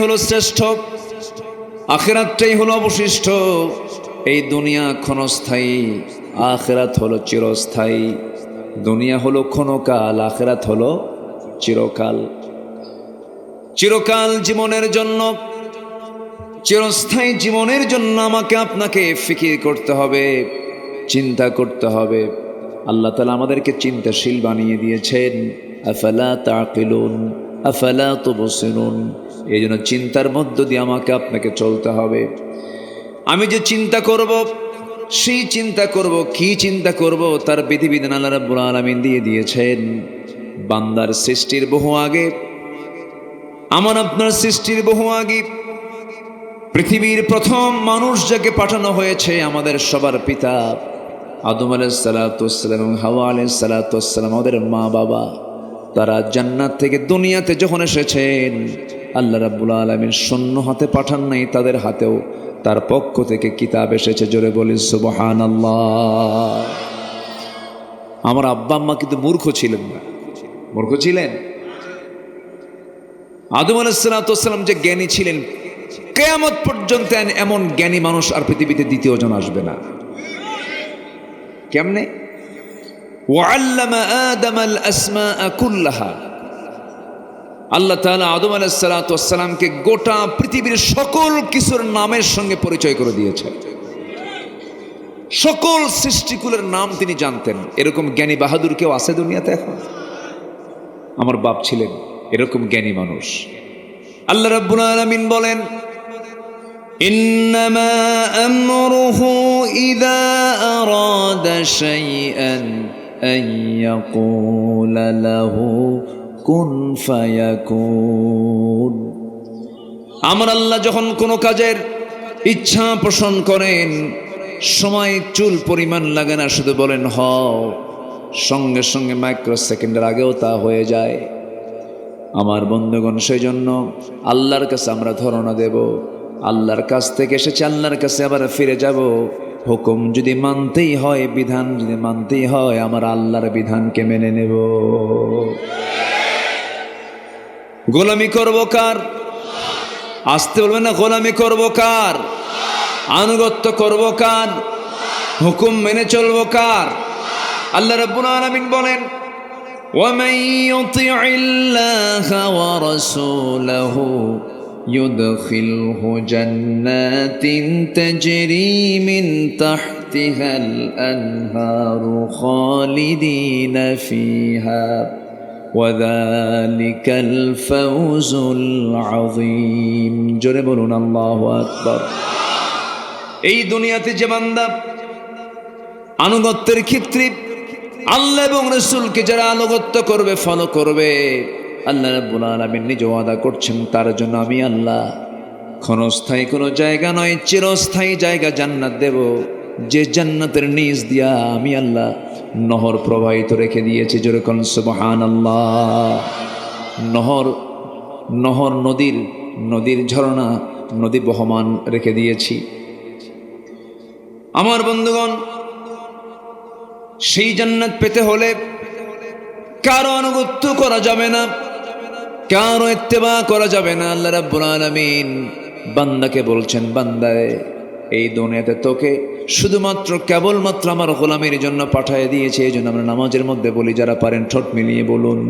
হলো শ্রেষ্ঠ, আখিরাতটাই হলো অবশিষ্ট। এই দুনিয়া ক্ষণস্থায়ী, আখিরাত হলো চিরস্থায়ী। দুনিয়া হলো ক্ষণকাল, আখিরাত হলো চিরকাল। চিরকাল জীবনের জন্য, চিরস্থায়ী জীবনের জন্য আমাকে আপনাকে ফিকির করতে হবে, চিন্তা করতে হবে। আল্লাহ তাআলা আমাদেরকে চিন্তাশীল বানিয়ে দিয়েছেন। আফালা তাকিলুন আফালা তুবসিরুন। এই জন্য চিন্তার মধ্য দিয়ে আমাকে আপনাকে চলতে হবে। আমি যে চিন্তা করব, সেই চিন্তা করব, কি চিন্তা করব তার বিধিবিধান আল্লাহ রাব্বুল আলামিন দিয়ে দিয়েছেন। বান্দার সৃষ্টির বহু আগে, আমার আপনার সৃষ্টির বহু আগে পৃথিবীর প্রথম মানুষ যাকে পাঠানো হয়েছে, আমাদের সবার পিতা আদম আলাইহিস সালাতু ওয়াস সালাম এবং হাওয়া আলাইহিস সালাতু ওয়াস সালাম, আমাদের মা বাবা, তারা জান্নাত থেকে দুনিয়াতে যখন এসেছেন, আল্লাহ রাব্বুল আলামিন শূন্য হাতে পাঠান নাই, তাদের হাতেও তার পক্ষ থেকে কিতাব এসেছে। জোরে বলি সুবহানাল্লাহ। আমার আব্বা আম্মা কিন্তু মূর্খ ছিলেন না। মূর্খ ছিলেন? আদম আলাইহিস সালাতু ওয়াস সালাম যে জ্ঞানী ছিলেন, কিয়ামত পর্যন্ত এমন জ্ঞানী মানুষ আর পৃথিবীতে দ্বিতীয় জন আসবে না। কেমনে? ওয়াল্লামা আদামাল আসমাআ কুল্লাহা। আল্লাহ তাআলা আদম আলাইহিস সালাতু ওয়াস সালামকে গোটা পৃথিবীর সকল কিছুর নামের সঙ্গে পরিচয় করে দিয়েছেন। সকল সৃষ্টিকুলের নাম তিনি জানতেন। এরকম জ্ঞানী বাহাদুর কেউ আছে দুনিয়াতে এখন? আমার বাপ ছিলেন এরকম জ্ঞানী মানুষ। আল্লাহ রাব্বুল আলামিন বলেন, ইন্নামা আমরুহু ইযা আরাদা শাইআন আন ইয়াকুলা লাহু কুন ফায়াকুন। আমার আল্লাহ যখন কোনো কাজের ইচ্ছা পোষণ করেন, সময় চুল পরিমাণ লাগে না, শুধু বলেন হও, সঙ্গে সঙ্গে মাইক্রো সেকেন্ডের আগেও তা হয়ে যায়। আমার বন্ধুগণ, সেই জন্য আল্লাহর কাছে আমরা ধারণা দেব, আল্লাহর কাছ থেকে এসেছে, আল্লাহর কাছে আবার ফিরে যাব। হুকুম যদি মানতেই হয়, বিধান যদি মানতেই হয়, আমার আল্লাহর বিধানকে মেনে নেব। গোলামি করব কার? আসতে বলবেন না, গোলামি করব কার? আনুগত্য করব কার? হুকুম মেনে চলব কার? আল্লাহ রাব্বুল আলামিন বলেন, وَمَن يُطِعِ اللَّهَ وَرَسُولَهُ يُدْخِلْهُ جَنَّاتٍ تَجْرِي مِن تَحْتِهَا الْأَنْهَارُ خَالِدِينَ فِيهَا وَذَلِكَ الْفَوْزُ الْعَظِيمُ। জোরে বলুন আল্লাহু আকবার। এই দুনিয়াতে যে বান্দা আনুগত্যের ক্ষেত্রে আল্লাহ এবং রাসূলকে যারা আনুগত্য করবে, ফলো করবে, আল্লাহ রাব্বুল আলামিন নিজে ওয়াদা করছেন, তার জন্য আমি আল্লাহ ক্ষণস্থায়ী কোনো জায়গা নয়, চিরস্থায়ী জায়গা জান্নাত দেব। যে জান্নাতের নিচ দিয়া আমি আল্লাহ নহর প্রবাহিত রেখে দিয়েছি। জোরে কোন সুবহানাল্লাহ। নহর নদীর ঝর্ণা, নদী বহমান রেখে দিয়েছি। আমার বন্ধুগণ, সেই জান্নাত পেতে হলে কারো আনুগত্য করা যাবে না, কারো ইত্তেবা করা যাবে না। আল্লাহ রাব্বুল আলামিন বান্দাকে বলছেন, বান্দায়, এই দুনিয়াতে তোকে শুধুমাত্র কেবলমাত্র আমার গোলামের জন্য পাঠিয়ে দিয়েছে। এই জন্য আমরা নামাজের মধ্যে বলি, যারা পারেন ঠোঁট মিলিয়ে বলুন,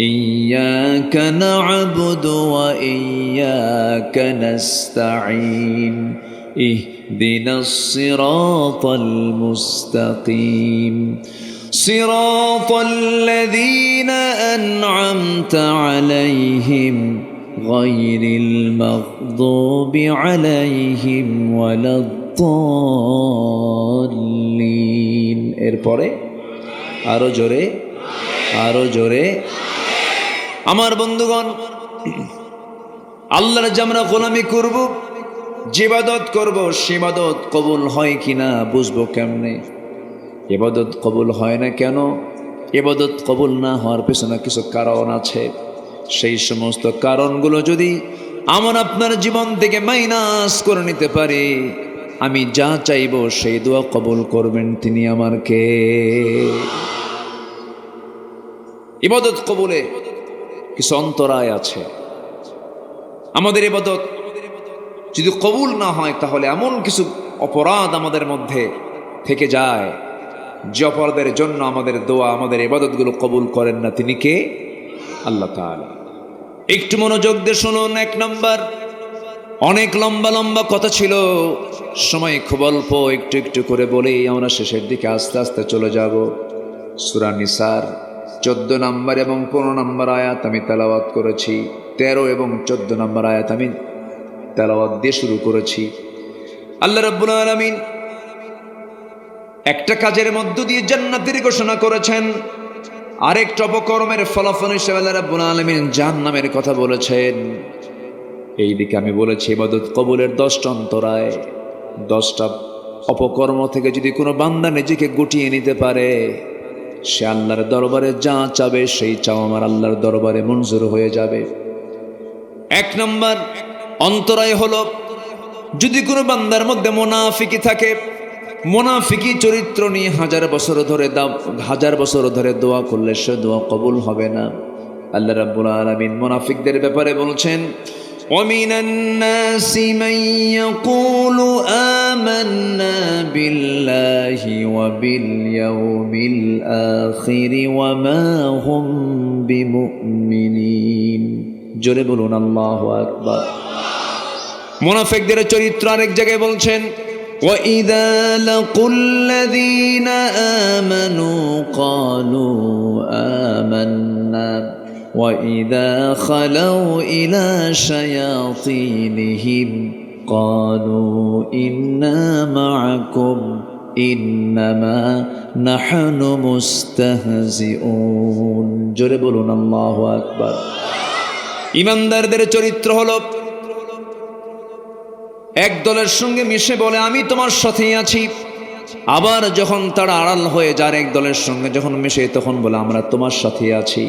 ইয়্যাকা না'বুদু ওয়া ইয়্যাকা নাস্তাঈন ইহদিনাস সিরাতাল মুস্তাকিম সিরাতাল লাযীনা আন'আমতা আলাইহিম গায়রিল মাগদুবি আলাইহিম ওয়ালাদ-দাল্লিন। এরপরে আরো জোরে, আরো জোরে। আমার বন্ধুগণ, আল্লাহর যে আমরা গোলামি করব, যে ইবাদত করব, সে ইবাদত কবুল হয় কিনা বুঝবো কেমনে? ইবাদত কবুল হয় না কেন? ইবাদত কবুল না হওয়ার পেছনে কিছু কারণ আছে। সেই সমস্ত কারণগুলো যদি আমার আপনার জীবন থেকে মাইনাস করে নিতে পারে, আমি যা চাইব সেই দোয়া কবুল করবেন তিনি আমার কে? ইবাদত কবুলে কিছু অন্তরায় আছে। আমাদের ইবাদত যদি কবুল না হয় তাহলে এমন কিছু অপরাধ আমাদের মধ্যে থেকে যায় যে অপরাধের জন্য আমাদের দোয়া, আমাদের ইবাদতগুলো কবুল করেন না। তিনি কে? আল্লাহ তাআলা। একটু মনোযোগ দিয়ে শুনুন। এক নাম্বার, অনেক লম্বা লম্বা কথা ছিল, সময় খুব অল্প, একটু একটু করে বলেই আমরা শেষের দিকে আস্তে আস্তে চলে যাব। সূরা নিসার 14 নম্বর এবং 15 নম্বর আয়াত আমি তেলাওয়াত করেছি। 13 এবং 14 নম্বর আয়াত আমি তেলাওয়াত দিয়ে শুরু করেছি। আল্লাহ রাব্বুল আলামিন একটা কাজের মধ্য দিয়ে জান্নাতের ঘোষণা করেছেন, আরেকটা অপকর্মের ফলাফল হিসেবে আল্লাহ রাব্বুল আলামিন জাহান্নামের কথা বলেছেন। এই দিকে আমি বলেছি ইবাদত কবুলের 10টা অন্তরায়, 10টা অপকর্ম থেকে যদি কোনো বান্দা নিজেকে গুটিয়ে নিতে পারে, সে আল্লাহর দরবারে যা চাবে সেই চাও আমার আল্লাহর দরবারে মঞ্জুর হয়ে যাবে। 1 নম্বর অন্তরায় হলো যদি কোনো বান্দার মধ্যে মুনাফিকি থাকে, মুনাফিকি চরিত্র নিয়ে হাজার বছর ধরে দোয়া করলে সে দোয়া কবুল হবে না। আল্লাহ রাব্বুল আলামিন মুনাফিকদের ব্যাপারে বলছেন, وَمِنَ النَّاسِ مَن يَقُولُ آمَنَّا بِاللَّهِ وَبِالْيَوْمِ الْآخِرِ وَمَا هُمْ بِمُؤْمِنِينَ। জোরে বলুন আল্লাহু আকবার। মুনাফিকদের চরিত্র আরেক জায়গায় বলছেন, وَإِذَا لَقُوا الَّذِينَ آمَنُوا قَالُوا آمَنَّا وَإِذَا خَلَوْا إِلَى شَيَاطِينِهِمْ قَالُوا إِنَّا مَعَكُمْ إِنَّمَا نَحْنُ مُسْتَهْزِئُونَ। জোরে বলুন আল্লাহু আকবার। ঈমানদারদের চরিত্র হলো এক দলের সঙ্গে মিশে বলে আমি তোমার সাথেই আছি, আবার যখন তারা আড়াল হয়ে যার এক দলের সঙ্গে যখন মিশে তখন বলে আমরা তোমার সাথেই আছি।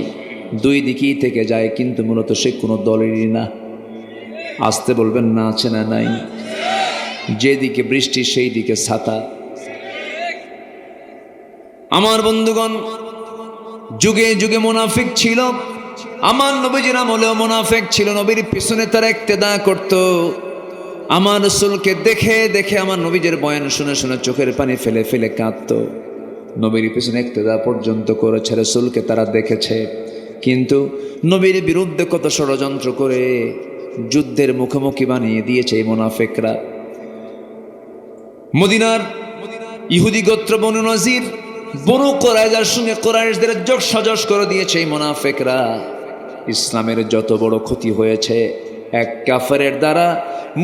দুই দিকেই থেকে যায়, কিন্তু মূলত সে কোনো দলেরই না। আসতে বলবেন না আছে না নাই? যেদিকে বৃষ্টি সেই দিকে ছাতা। আমার বন্ধুগণ, যুগে যুগে মুনাফিক ছিল। আমার নবীজির আমলেও মুনাফিক ছিল। নবীর পিছনে তারা ইক্তেদা করত। আমার রাসূলকে দেখে দেখে আমার নবীজির বয়ান শুনে শুনে চোখের পানি ফেলে ফেলে কাঁদত। নবীর পিছনে ইক্তেদা পর্যন্ত করেছে, রাসূলকে তারা দেখেছে। কিন্তু নবীর বিরুদ্ধে কত ষড়যন্ত্র করে যুদ্ধের মুখোমুখি বানিয়ে দিয়েছে এই মুনাফিকরা। মদিনার ইহুদি গোত্র বনু নজির, বনু কুরাইজার সঙ্গে কুরাইশদের যোগ সাজস করে দিয়েছে এই মুনাফিকরা। ইসলামের যত বড় ক্ষতি হয়েছে এক কাফেরের দ্বারা,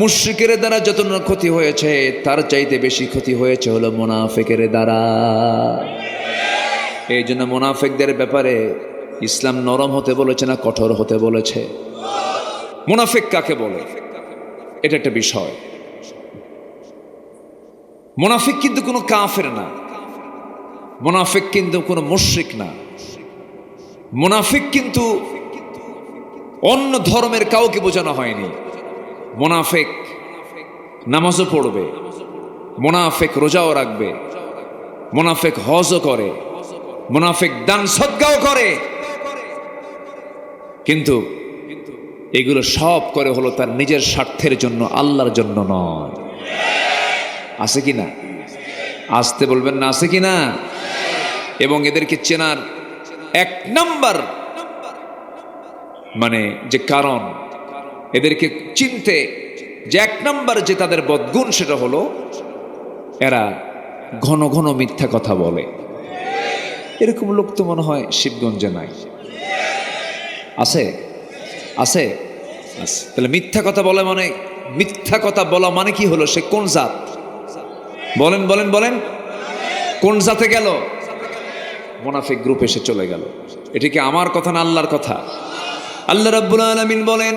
মুশরিকের দ্বারা যত ক্ষতি হয়েছে তার চাইতে বেশি ক্ষতি হয়েছে হলো মুনাফিকের দ্বারা। এই জন্য মুনাফিকদের ব্যাপারে ইসলাম নরম হতে বলেছে না কঠোর হতে বলেছে? মুনাফিক কাকে বলে এটা একটা বিষয়। মুনাফিক কিন্তু কোনো কাফের না, মুনাফিক কিন্তু কোনো মুশরিক না, মুনাফিক কিন্তু অন্য ধর্মের কাউকে বোঝানো হয়নি। মুনাফিক নামাজও পড়বে, মুনাফিক রোজাও রাখবে, মুনাফিক হজও করে, মুনাফিক দান সদকাও করে, কিন্তু এগুলো সব করে হলো তার নিজের স্বার্থের জন্য, আল্লাহর জন্য নয়। আছে কি না? আসতে বলবেন না, আছে কি না? এবং এদেরকে চেনার 1 নাম্বার মানে যে কারণ, এদেরকে চিনতে যে 1 নাম্বার যে তাদের বদগুণ, সেটা হলো এরা ঘন ঘন মিথ্যা কথা বলে। এরকম লোক তো মনে হয় শিবগঞ্জে নাই। আছে? আছে? আছে। তাহলে মিথ্যা কথা বলে মানে, মিথ্যা কথা বলা মানে কি হলো? সে কোন জাত? বলেন বলেন বলেন, কোন জাতে গেল? মুনাফিক গ্রুপ এসে চলে গেল। এটা কি আমার কথা না আল্লাহর কথা? আল্লাহ রাব্বুল আলামিন বলেন,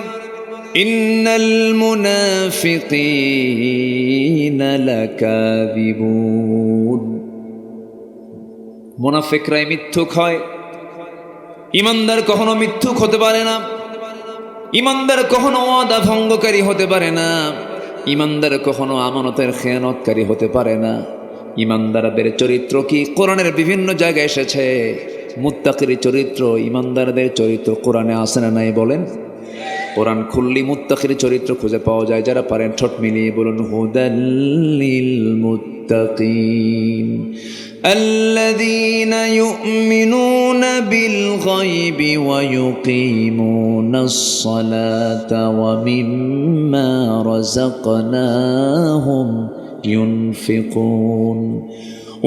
ইন্নাল মুনাফিকিনা লাকাযিবুন। মুনাফিকরাই মিথ্যুক হয়। ঈমানদার কখনো মিথ্যুক হতে পারে না। ঈমানদার কখনো ওয়াদা ভঙ্গকারী হতে পারে না। ঈমানদার কখনো আমানতের খেয়ানতকারী হতে পারে না। ঈমানদারদের চরিত্র কি কোরআনের বিভিন্ন জায়গায় এসেছে। মুত্তাকির চরিত্র, ঈমানদারদের চরিত্র কোরআনে আছে না নাই বলেন? কোরআন খুললি মুত্তাকির চরিত্র খুঁজে পাওয়া যায়। যারা পারেন ঠোঁট মিলিয়ে বলুন হুদাল্লিল মুত্তাকিন আল্লাযীনা ইউমিনুনা বিল গায়বি ওয়া ইউকিমুনাস সালাতা ওয়া মিম্মা রাযাকনাহুম ينفقون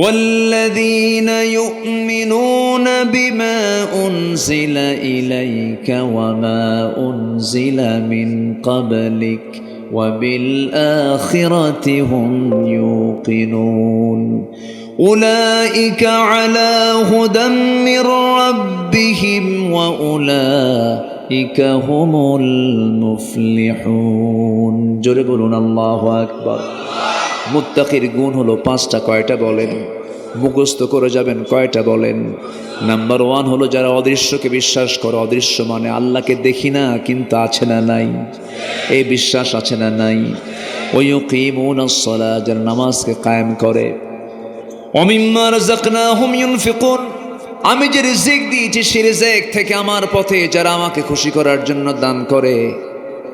والذين يؤمنون بما أنزل إليك وما أنزل من قبلك وبالآخرة هم يوقنون أولئك على هدى من ربهم وأولئك هم المفلحون جربون الله أكبر মুত্তাকির গুণ হলো পাঁচটা। কয়টা বলেন? মুখস্থ করে যাবেন। কয়টা বলেন? নাম্বার 1 হলো যারা অদৃশ্যকে বিশ্বাস করে। অদৃশ্য মানে আল্লাহকে দেখি না কিন্তু আছে না নাই, এই বিশ্বাস আছে না নাই। ওয়া ইউকিমুনাস সালাত, যারা নামাজকে কায়েম করে। ওয়া মিম্মা রাযাকনাহুম ইউনফিকুন, আমি যে রিজিক দিয়েছি সেই রিজিক থেকে আমার পথে যারা আমাকে খুশি করার জন্য দান করে,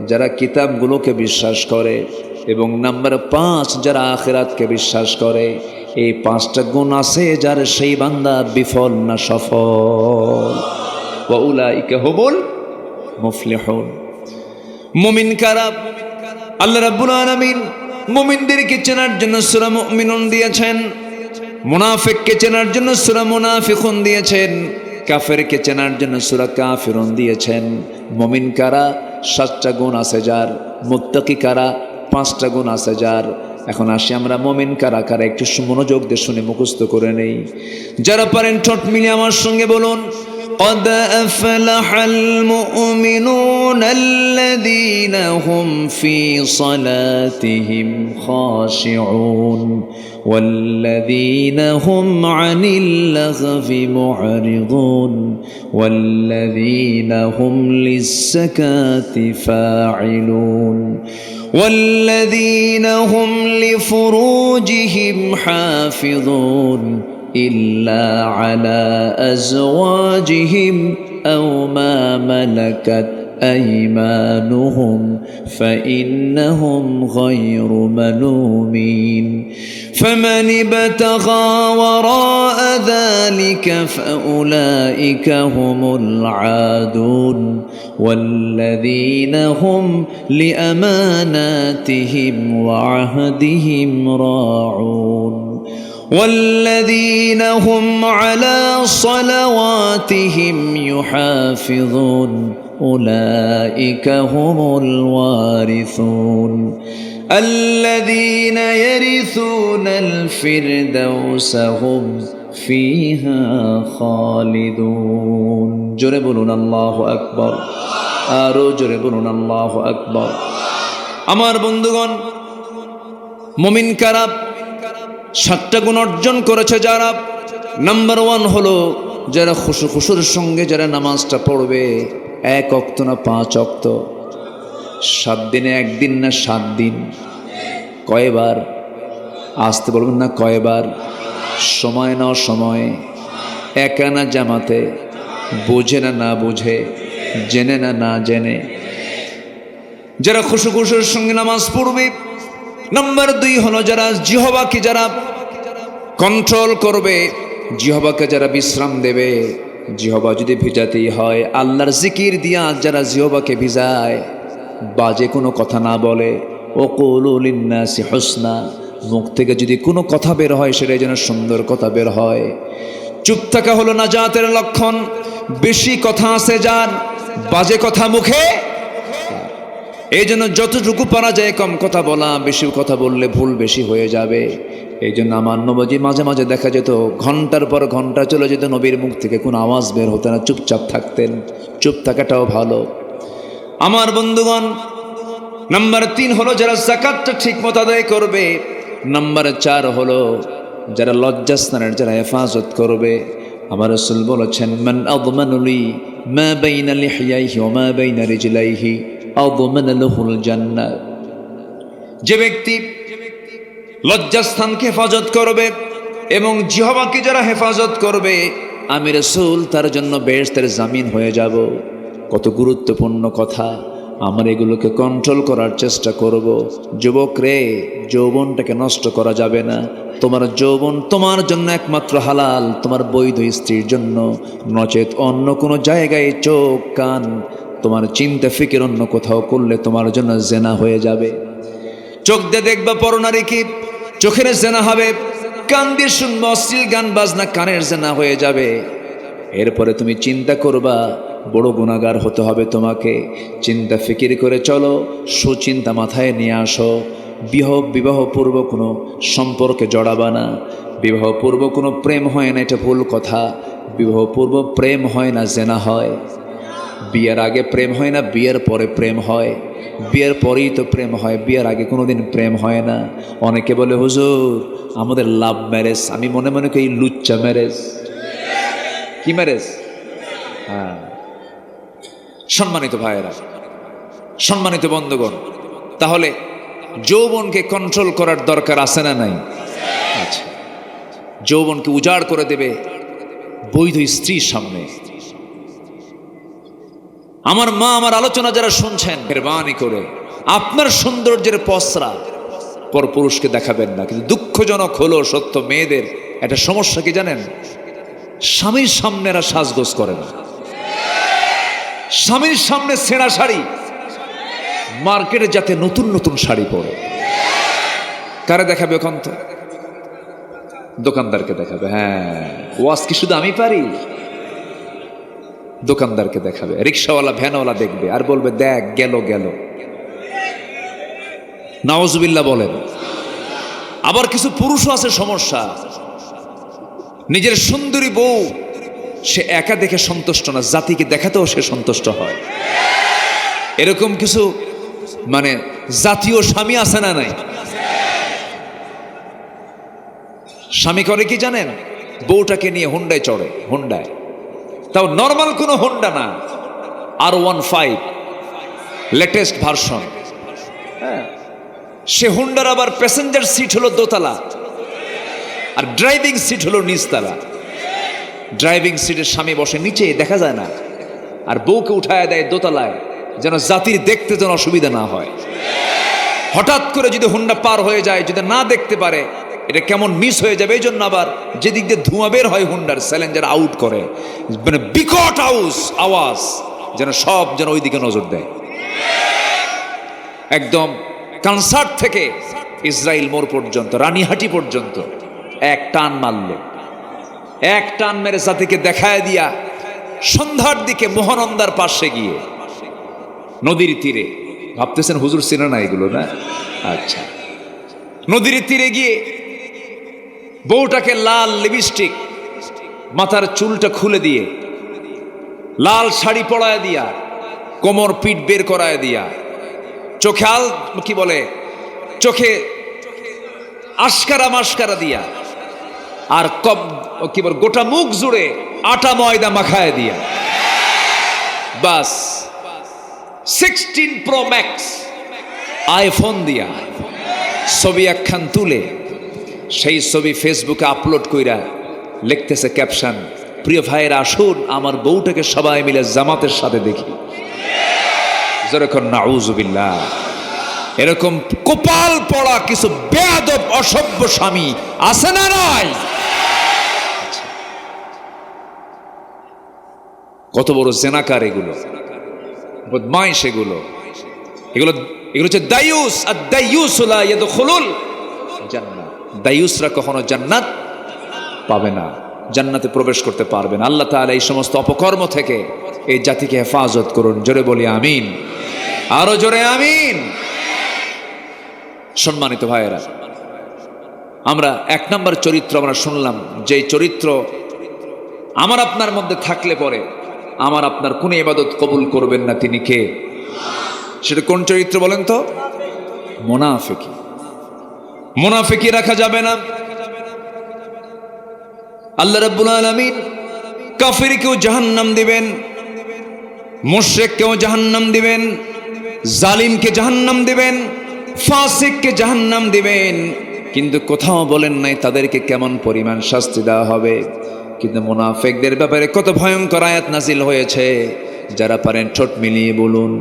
যারা কিতাবগুলোকে বিশ্বাস করে। এবং নাম্বার 5 যারা আখিরাতকে বিশ্বাস করে। এই 5টা গুণ আছে যার সেই বান্দা বিফল না সফল। ওয়া উলাইকা হুমুল মুফলিহুন। মুমিন কারা? আল্লাহ রাব্বুল আলামিন মুমিনদেরকে চেনার জন্য সূরা মুমিনুন দিয়েছেন, মুনাফিককে চেনার জন্য সূরা মুনাফিকুন দিয়েছেন, কাফেরকে চেনার জন্য সূরা কাফিরুন দিয়েছেন। মুমিন কারা? 7টা গুণ আছে যার। মুত্তাকি কারা? 5টা গুণ আছে যার। এখন আসি আমরা মুমিন কারা কারা একটু মনোযোগ দিয়ে শুনে মুখস্থ করে নেই। যারা পারেন ঠোঁট মিলিয়ে আমার সঙ্গে বলুন قد أفلح المؤمنون الذين هم في صلاتهم خاشعون والذين هم عن اللغو معرضون والذين هم للزكاة فاعلون والذين هم لفروجهم حافظون إلا على أزواجهم أو ما ملكت أيمانهم فإنهم غير ملومين فمن ابتغى وراء ذلك فأولئك هم العادون والذين هم لأماناتهم وعهدهم راعون والذين هم على صلواتهم يحافظون أولئك هم الوارثون الذين يرثون الفردوس هم فيها خالدون জোরে বলুন আল্লাহু আকবার। আরো জোরে বলুন আল্লাহু আকবার। আমার বন্ধুগণ, মুমিন কারা? 7টা গুণ অর্জন করেছে যারা। নাম্বার 1 হলো যারা খুশুর সঙ্গে যারা নামাজটা পড়বে, 1 ওয়াক্ত না 5 ওয়াক্ত, 7 দিনে 1 দিন না 7 দিন, কয়বার? আসতে বলবেন না, কয়বার? সময় না সময়ে, একা না জামাতে, বুঝে না না বুঝে, জেনে না না জেনে, যারা খুশুর সঙ্গে নামাজ পড়বে। নাম্বার 2 হলো যারা জিহ্বাকে যারা কন্ট্রোল করবে, জিহ্বাকে যারা বিশ্রাম দেবে। জিহ্বা যদি ভিজাতেই হয় আল্লাহর জিকির দিয়া যারা জিহ্বাকে ভিজায়, বাজে কোনো কথা না বলে। ওয়াকুলু লিন্নাসি হুসনা, মুখ থেকে যদি কোনো কথা বের হয় সেটাই যেন সুন্দর কথা বের হয়। চুপ থাকা হলো নাজাতের লক্ষণ। বেশি কথা আছে যার, বাজে কথা মুখে। এই জন্য যতটুকু পারা যায় কম কথা বলা, বেশি কথা বললে ভুল বেশি হয়ে যাবে। এই জন্য আমার নবী মাঝে মাঝে দেখা যেত ঘন্টার পর ঘন্টা চলে যেত, নবীর মুখ থেকে কোনো আওয়াজ বের হতো না, চুপচাপ থাকতেন। চুপ থাকাটাও ভালো। আমার বন্ধুগণ, নাম্বার 3 হলো যারা যাকাতটা ঠিক মতো আদায় করবে। নাম্বার 4 হলো যারা লজ্জাস্থানের যারা হেফাজত করবে। আমার রাসূল বলেছেন, মান আযমানু লি মা বাইনা লিহইয়াইহি ওয়া মা বাইনা রিজলাইহি আযমান লাহুল জান্নাহ। যে ব্যক্তি লজ্জাস্থানকে হেফাজত করবে এবং জিহ্বাকে যারা হেফাজত করবে, আমি রাসূল তার জন্য বেহেশতের জামিন হয়ে যাব। কত গুরুত্বপূর্ণ কথা। আমরা এগুলোকে কন্ট্রোল করার চেষ্টা করব। যুবক রে, যৌবনটাকে নষ্ট করা যাবে না। তোমার যৌবন তোমার জন্য একমাত্র হালাল তোমার বৈধ স্ত্রীর জন্য, নচেত অন্য কোনো জায়গায় চোখ কান তোমার চিন্তা ফিকির অন্য কোথাও করলে তোমার জন্য জেনা হয়ে যাবে। চোখ দিয়ে দেখবা পরনারী কি, চোখের জেনা হবে। কান দিয়ে শুনবো অশ্লীল গান বাজনা, কানের জেনা হয়ে যাবে। এরপরে তুমি চিন্তা করবা, বড় গুনাহগার হতে হবে তোমাকে। চিন্তা ফিকির করে চলো, সুচিন্তা মাথায় নিয়ে আসো। বিবাহপূর্ব কোনো সম্পর্কে জড়াবা না। বিবাহপূর্ব কোনো প্রেম হয় না, এটা ভুল কথা। বিবাহপূর্ব প্রেম হয় না, জেনা হয়। বিয়ের আগে প্রেম হয় না, বিয়ের পরে প্রেম হয়। বিয়ের পরেই তো প্রেম হয়, বিয়ের আগে কোনোদিন প্রেম হয় না। অনেকে বলে হুজুর আমাদের লাভ ম্যারেজ। আমি মনে মনে করি লুচ্চা ম্যারেজ। কি ম্যারেজ? হ্যাঁ। সম্মানিত ভাইয়েরা, সম্মানিত বন্ধুগণ, তাহলে যৌবনকে কন্ট্রোল করার দরকার আছে না নাই? আচ্ছা, যৌবনকে উজাড় করে দেবে বৈধ স্ত্রীর সামনে। আমার মা, আমার আলোচনা যারা শুনছেন, মেহরবানি করে আপনার সৌন্দর্যের পসরা পরপুরুষকে দেখাবেন না। কিন্তু দুঃখজনক হলো সত্য, মেয়েদের একটা সমস্যা কি জানেন? স্বামীর সামনে এরা সাজগোজ করে না। স্বামীর সামনে ছেঁড়া শাড়ি, মার্কেটে যাতে নতুন নতুন শাড়ি পরে। কারে দেখাবে ওখান তো? দোকানদারকে দেখাবে। হ্যাঁ, ওয়াজ কি শুধু আমি পারি? দোকানদারকে দেখাবে, রিক্সাওয়ালা ভ্যানওয়ালা দেখবে আর বলবে দেখ গেল গেল। নাউজুবিল্লাহ বলেন। আবার কিছু পুরুষও আছে সমস্যা, নিজের সুন্দরী বউ সে একা দেখে সন্তুষ্ট না, জাতিকে দেখাতেও সে সন্তুষ্ট হয়। এরকম কিছু মানে জাতীয় স্বামী আছে না নাই? স্বামী করে কি জানেন? বউটাকে নিয়ে হুন্ডায় চড়ে, হুন্ডায়, তাও নর্মাল কোনো হুন্ডা না, R15 লেটেস্ট ভার্সন। হ্যাঁ, সে হুন্ডার আবার প্যাসেঞ্জার সিট হলো দোতলা আর ড্রাইভিং সিট হলো নিচতলা। ড্রাইভিং সিটের স্বামী বসে নিচে, দেখা যায় না, আর বউকে উঠায় দেয় দোতলায়, যেন জাতির দেখতে যেন অসুবিধা না হয়। হঠাৎ করে যদি হুন্ডা পার হয়ে যায়, যদি না দেখতে পারে, এটা কেমন মিস হয়ে যাবে। এই জন্য আবার যেদিক দিয়ে ধোঁয়া বের হয় হুন্ডার, স্যালেঞ্জার আউট করে, মানে বিকট আওয়াজ, যেন সব যেন ওই দিকে নজর দেয়। একদম কনসার্ট থেকে ইসরায়েল মোড় পর্যন্ত, রানীহাটি পর্যন্ত এক টান মারল, এক টান মেরে জাতিকে দেখায় দিয়া সন্ধ্যার দিকে মহানন্দার পাশে গিয়ে নদীর তীরে, ভাবতেছেন হুজুর চেনে না এগুলো না? আচ্ছা, নদীর তীরে গিয়ে বউটাকে লাল লিপস্টিক, মাথার চুলটা খুলে দিয়ে, লাল শাড়ি পরায় দিয়া, কোমর পিঠ বের করায় দিয়া, চোখে কি বলে, চোখে আশকারা মাস্কারা দিয়া, আর কি বল, গোটা মুখ জুড়ে আটা ময়দা মাখায় দিয়া, বাস 16 Pro Max আইফোন দিয়া ছবি একখান তুলে সেই ছবি ফেসবুকে আপলোড কইরা লিখতেছে ক্যাপশন, প্রিয় ভাইয়েরা আসুন আমার বউটাকে সবাই মিলে জামাতের সাথে দেখি। যেরকম নাউজুবিল্লাহ। এরকম কপাল পড়া কিছু বেয়াদব অসভ্য স্বামী আছে না নাই? কত বড় জেনাকার এগুলো, বদমাইশ এগুলো, এগুলো হচ্ছে দায়ুস। আর দায়ুস লা ইয়াদখুলুল জান্নাত। দায়ুসরা কখনো জান্নাত পাবে না, জান্নাতে প্রবেশ করতে পারবে না। আল্লাহ তাআলা এই সমস্ত অপকর্ম থেকে এই জাতিকে হেফাজত করুন। জোরে বলি আমিন, আরো জোরে আমিন। সম্মানিত ভাইয়েরা, আমরা 1 নম্বর চরিত্র আমরা শুনলাম, যে চরিত্র আমার আপনার মধ্যে থাকলে পরে আমার আপনার কোন ইবাদত কবুল করবেন না, তিনি কে? সেটা কোন চরিত্র বলেন তো? মুনাফিকি। মুনাফিকি রাখা যাবে না। আল্লাহ রাব্বুল আলামিন কাফিরকেও জাহান্নাম দিবেন, মুশরিককেও জাহান্নাম দিবেন, জালিমকে জাহান্নাম দিবেন, ফাসিককে জাহান্নাম দিবেন, কিন্তু কোথাও বলেন নাই তাদেরকে কেমন পরিমাণ শাস্তি দেওয়া হবে। কিন্তু মুনাফিকদের ব্যাপারে কত ভয়ঙ্কর আয়াত নাজিল হয়েছে। যারা পারেন ঠোঁট মিলিয়ে বলুন,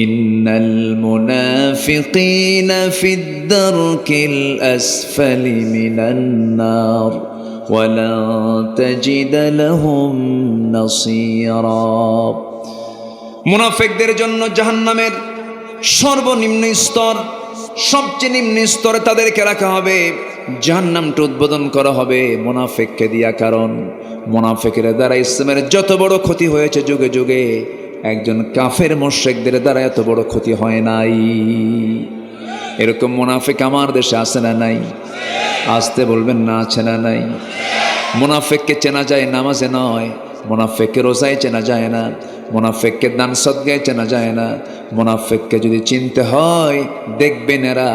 ইন্নাল মুনাফিকিনা ফিদ দারকিল আসফালি মিনান নার ওয়ালা তাজিদ লাহুম নাসীরা। মুনাফিকদের জন্য জাহান্নামের সর্বনিম্ন স্তর, সবচেয়ে নিম্ন স্তরে তাদেরকে রাখা হবে, জাহান্নামটা উদ্বোধন করা হবে মুনাফিককে দিয়া। কারণ মুনাফিকের দ্বারা ইসলামের যত বড় ক্ষতি হয়েছে যুগে যুগে, একজন কাফের মুশরিকদের দ্বারা এত বড় ক্ষতি হয় নাই। এরকম মুনাফিক আমার দেশে আছে না নাই? আসতে বলবেন না, আছে না নাই? মুনাফিককে চেনা যায় নামাজে নয়, মুনাফিককে রোজায় চেনা যায় না, মুনাফিককে দান সদকায় চেনা যায় না। মুনাফিককে যদি চিনতে হয়, দেখবেন এরা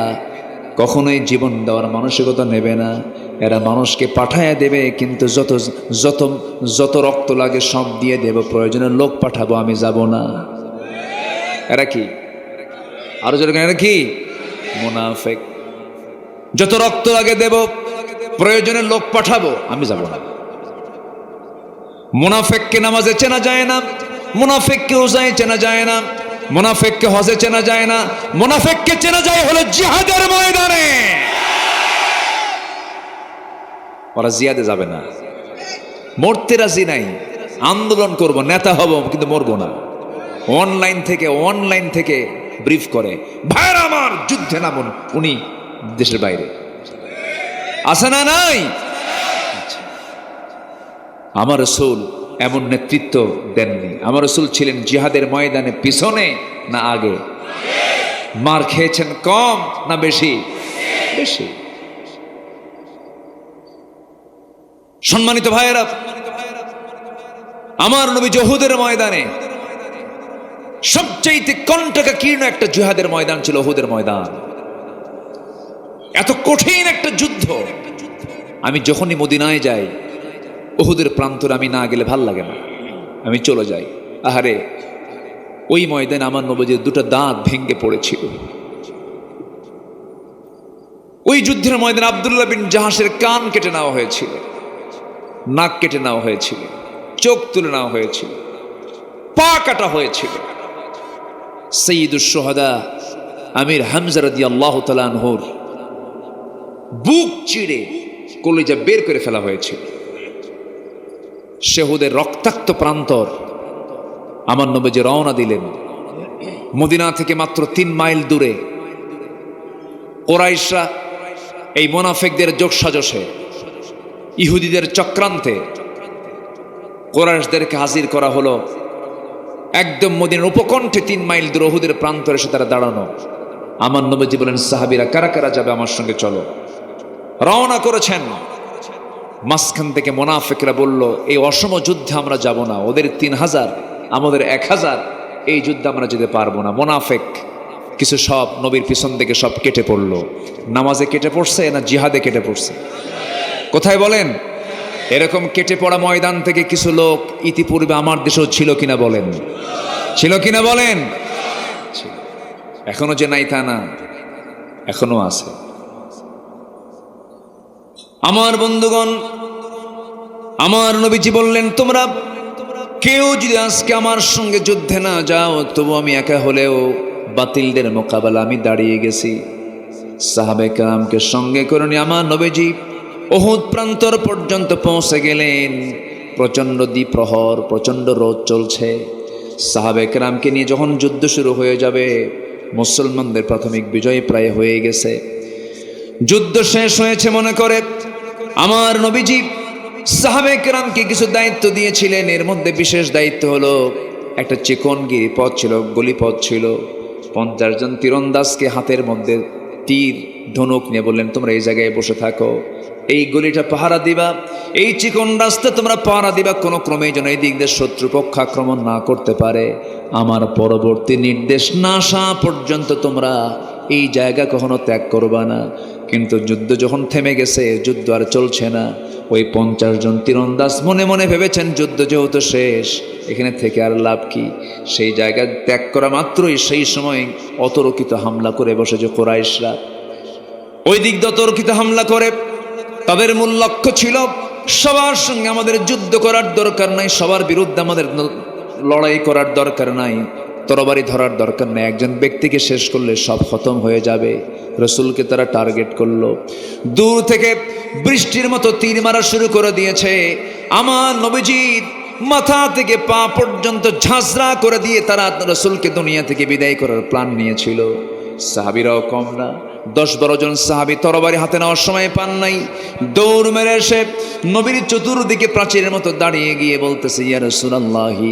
কখনোই জীবন দেওয়ার মানসিকতা নেবে না। এরা মানুষকে পাঠায় দেবে, কিন্তু যত যত যত রক্ত লাগে সব দিয়ে দেব, প্রয়োজনে লোক পাঠাবো, আমি যাব না। এরা কি? আরো যেরকম এরা কি? মুনাফিক। যত রক্ত লাগে দেব, প্রয়োজনে লোক পাঠাবো, আমি যাব না। মুনাফিককে নামাজে চেনা যায় না, মুনাফিককে রোজায় চেনা যায় না, মুনাফিককে হজে চেনা যায় না, মুনাফিককে চেনা যায় হলো জিহাদের ময়দানে। ওরা জিহাদে যাবে না, মরতে রাজি নাই। আন্দোলন করব, নেতা হব, কিন্তু মরবো না। অনলাইন থেকে ব্রিফ করে, ভাইরা আমার যুদ্ধে নামুন। উনি দেশের বাইরে আছে না নাই? আমার রাসূল এমন নেতৃত্ব দেননি। আমার রাসূল ছিলেন জিহাদের ময়দানে পিছনে না আগে? মার খেয়েছেন কম না বেশি? বেশি। সম্মানিত ভাইয়েরা, আমার নবী উহুদের ময়দানে সবচাইতে কণ্টকাকীর্ণ একটা জিহাদের ময়দান ছিল উহুদের ময়দান। এত কঠিন একটা যুদ্ধ। আমি যখনই মদিনায় যাই, উহুদের প্রান্তরে আমি না গেলে ভাল লাগে না, আমি চলে যাই। আহারে, ওই ময়দানে আমার নবীর দুটো দাঁত ভেঙে পড়েছিল। ওই যুদ্ধের ময়দানে আব্দুল্লাহ বিন জাহাসের কান কেটে নেওয়া হয়েছিল, নাক কেটে নেওয়া হয়েছিল, চোখ তুলে নেওয়া হয়েছিল, পা কাটা হয়েছিল। সাইয়্যিদুশ শুহাদা আমির হামজা রাদিয়াল্লাহু তাআলা আনহুর বুক চিড়ে কলিজা বের করে ফেলা হয়েছিল। উহুদের রক্তাক্ত প্রান্তর আমার নবীজি রওনা দিলেন। মদিনা থেকে মাত্র 3 মাইল দূরে কুরাইশরা এই মুনাফিকদের যোগসাজশে, ইহুদিদের চক্রান্তে কুরাইশদেরকে হাজির করা হলো। একদম মদিনার উপকণ্ঠে 3 মাইল দূরে উহুদের প্রান্তরে এসে তারা দাঁড়ানো। আমার নবীজি বলেন, সাহাবীরা কারা কারা যাবে আমার সঙ্গে, চলো। রওনা করেছেন। মাঝখান থেকে মুনাফিকরা বলল, এই অসম যুদ্ধে আমরা যাব না, ওদের 3000 আমাদের 1000, এই যুদ্ধে আমরা যেতে পারবো না। মুনাফিক কিছু সব নবীর পিছন থেকে সব কেটে পড়লো। নামাজে কেটে পড়ছে না জিহাদে কেটে পড়ছে? কোথায় বলেন? এরকম কেটে পড়া ময়দান থেকে কিছু লোক ইতিপূর্বে আমার দেশেও ছিল কিনা বলেন? ছিল কিনা বলেন? এখনো যে নাই তা না, এখনো আছে। আমার বন্ধুগণ, আমার নবীজি বললেন, তোমরা কেউ যদি আজকে আমার সঙ্গে যুদ্ধে না যাও, তবু আমি একা হলেও বাতিলদের মোকাবেলা আমি দাঁড়িয়ে গেছি। সাহাবে কেরামকে সঙ্গে করে নিয়ে আমার নবীজি উহুদ প্রান্তর পর্যন্ত পৌঁছে গেলেন। প্রচণ্ড দ্বিপ্রহর, প্রচণ্ড রোদ চলছে। সাহাবে কেরামকে নিয়ে যখন যুদ্ধ শুরু হয়ে যাবে, মুসলমানদের প্রাথমিক বিজয় প্রায় হয়ে গেছে, যুদ্ধ শেষ হয়েছে মনে করে আমার নবীজি সাহাবে কেরামকে কিছু দায়িত্ব দিয়েছিলেন। এর মধ্যে বিশেষ দায়িত্ব হলো, একটা চিকন গিরিপথ ছিল, গলিপথ ছিল। 50 জন তীরন্দাজকে হাতের মধ্যে তীর ধনুক নিয়ে বললেন, তোমরা এই জায়গায় বসে থাকো, এই গলিটা পাহারা দিবা, এই চিকন রাস্তা তোমরা পাহারা দিবা, কোনো ক্রমে যেন এই দিক দিয়ে শত্রুপক্ষ আক্রমণ না করতে পারে। আমার পরবর্তী নির্দেশ না আসা পর্যন্ত তোমরা এই জায়গা কখনো ত্যাগ করবা না। কিন্তু যুদ্ধ যখন থেমে গেছে, যুদ্ধ আর চলছে না, ওই 50 জন তীরন্দাজ মনে মনে ভেবেছেন, যুদ্ধ যেহেতু শেষ, এখানে থেকে আর লাভ কি? সেই জায়গা ত্যাগ করা মাত্রই সেই সময় অতর্কিত হামলা করে বসেছে কুরাইশরা। ওই দিক দিয়ে অতর্কিত হামলা করে তাদের মূল লক্ষ্য ছিল, সবার সঙ্গে আমাদের যুদ্ধ করার দরকার নাই, সবার বিরুদ্ধে আমাদের লড়াই করার দরকার নাই, তরবারি ধরার দরকার নেই, একজন ব্যক্তিকে শেষ করলে সব খতম হয়ে যাবে। রসুলকে তারা টার্গেট করলো, দূর থেকে বৃষ্টির মতো তীর মারা শুরু করে দিয়েছে। আমার নবীজির মাথা থেকে পা পর্যন্ত ঝাঁঝরা করে দিয়ে তারা রসুলকে দুনিয়া থেকে বিদায় করার প্ল্যান নিয়েছিল। সাহাবিরাও কম না, 10-12 জন সাহাবী তরবারি হাতে নেওয়ার সময় পান নাই, দৌড় মেরে এসে নবীর চতুর্দিকে প্রাচীরের মতো দাঁড়িয়ে গিয়ে বলতেছে, ইয়া রাসূলুল্লাহি,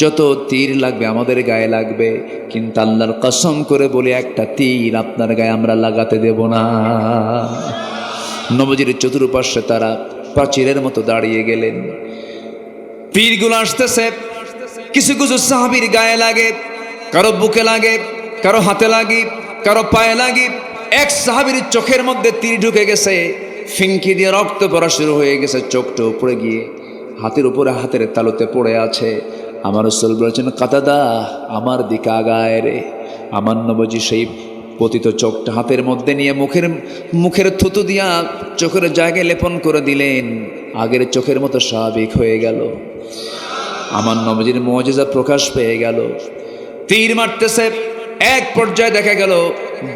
যত তীর লাগবে আমাদের গায়ে লাগবে, কিন্তু আল্লাহর কসম করে বলি একটা তীর আপনার গায়ে আমরা লাগাতে দেব না। নবীজির চতুর্পার্শ্বে তারা প্রাচীরের মতো দাঁড়িয়ে গেলেন। তীরগুলো আসতেছে, কিছু কিছু সাহাবীর গায়ে লাগে, কারো বুকে লাগে, কারো হাতে লাগে, কারো পায়ে লাগে। এক সাহাবীর চোখের মধ্যে তীর ঢুকে গেছে, ফিনকি দিয়ে রক্ত পড়া শুরু হয়ে গেছে, চোখটা উপরে গিয়ে হাতের উপরে হাতের তালুতে পড়ে আছে। আমার রাসূল বলেছেন, কাতাদা আমার দিকে আগায় রে। আমার নবীজি সেই পতিত চোখটা হাতের মধ্যে নিয়ে মুখের থুতু দিয়া চোখের জায়গায় লেপন করে দিলেন, আগের চোখের মতো স্বাভাবিক হয়ে গেল। আমার নবীজির মুজিজা প্রকাশ পেয়ে গেল। তীর মারতেছে, এক পর্যায়ে দেখা গেল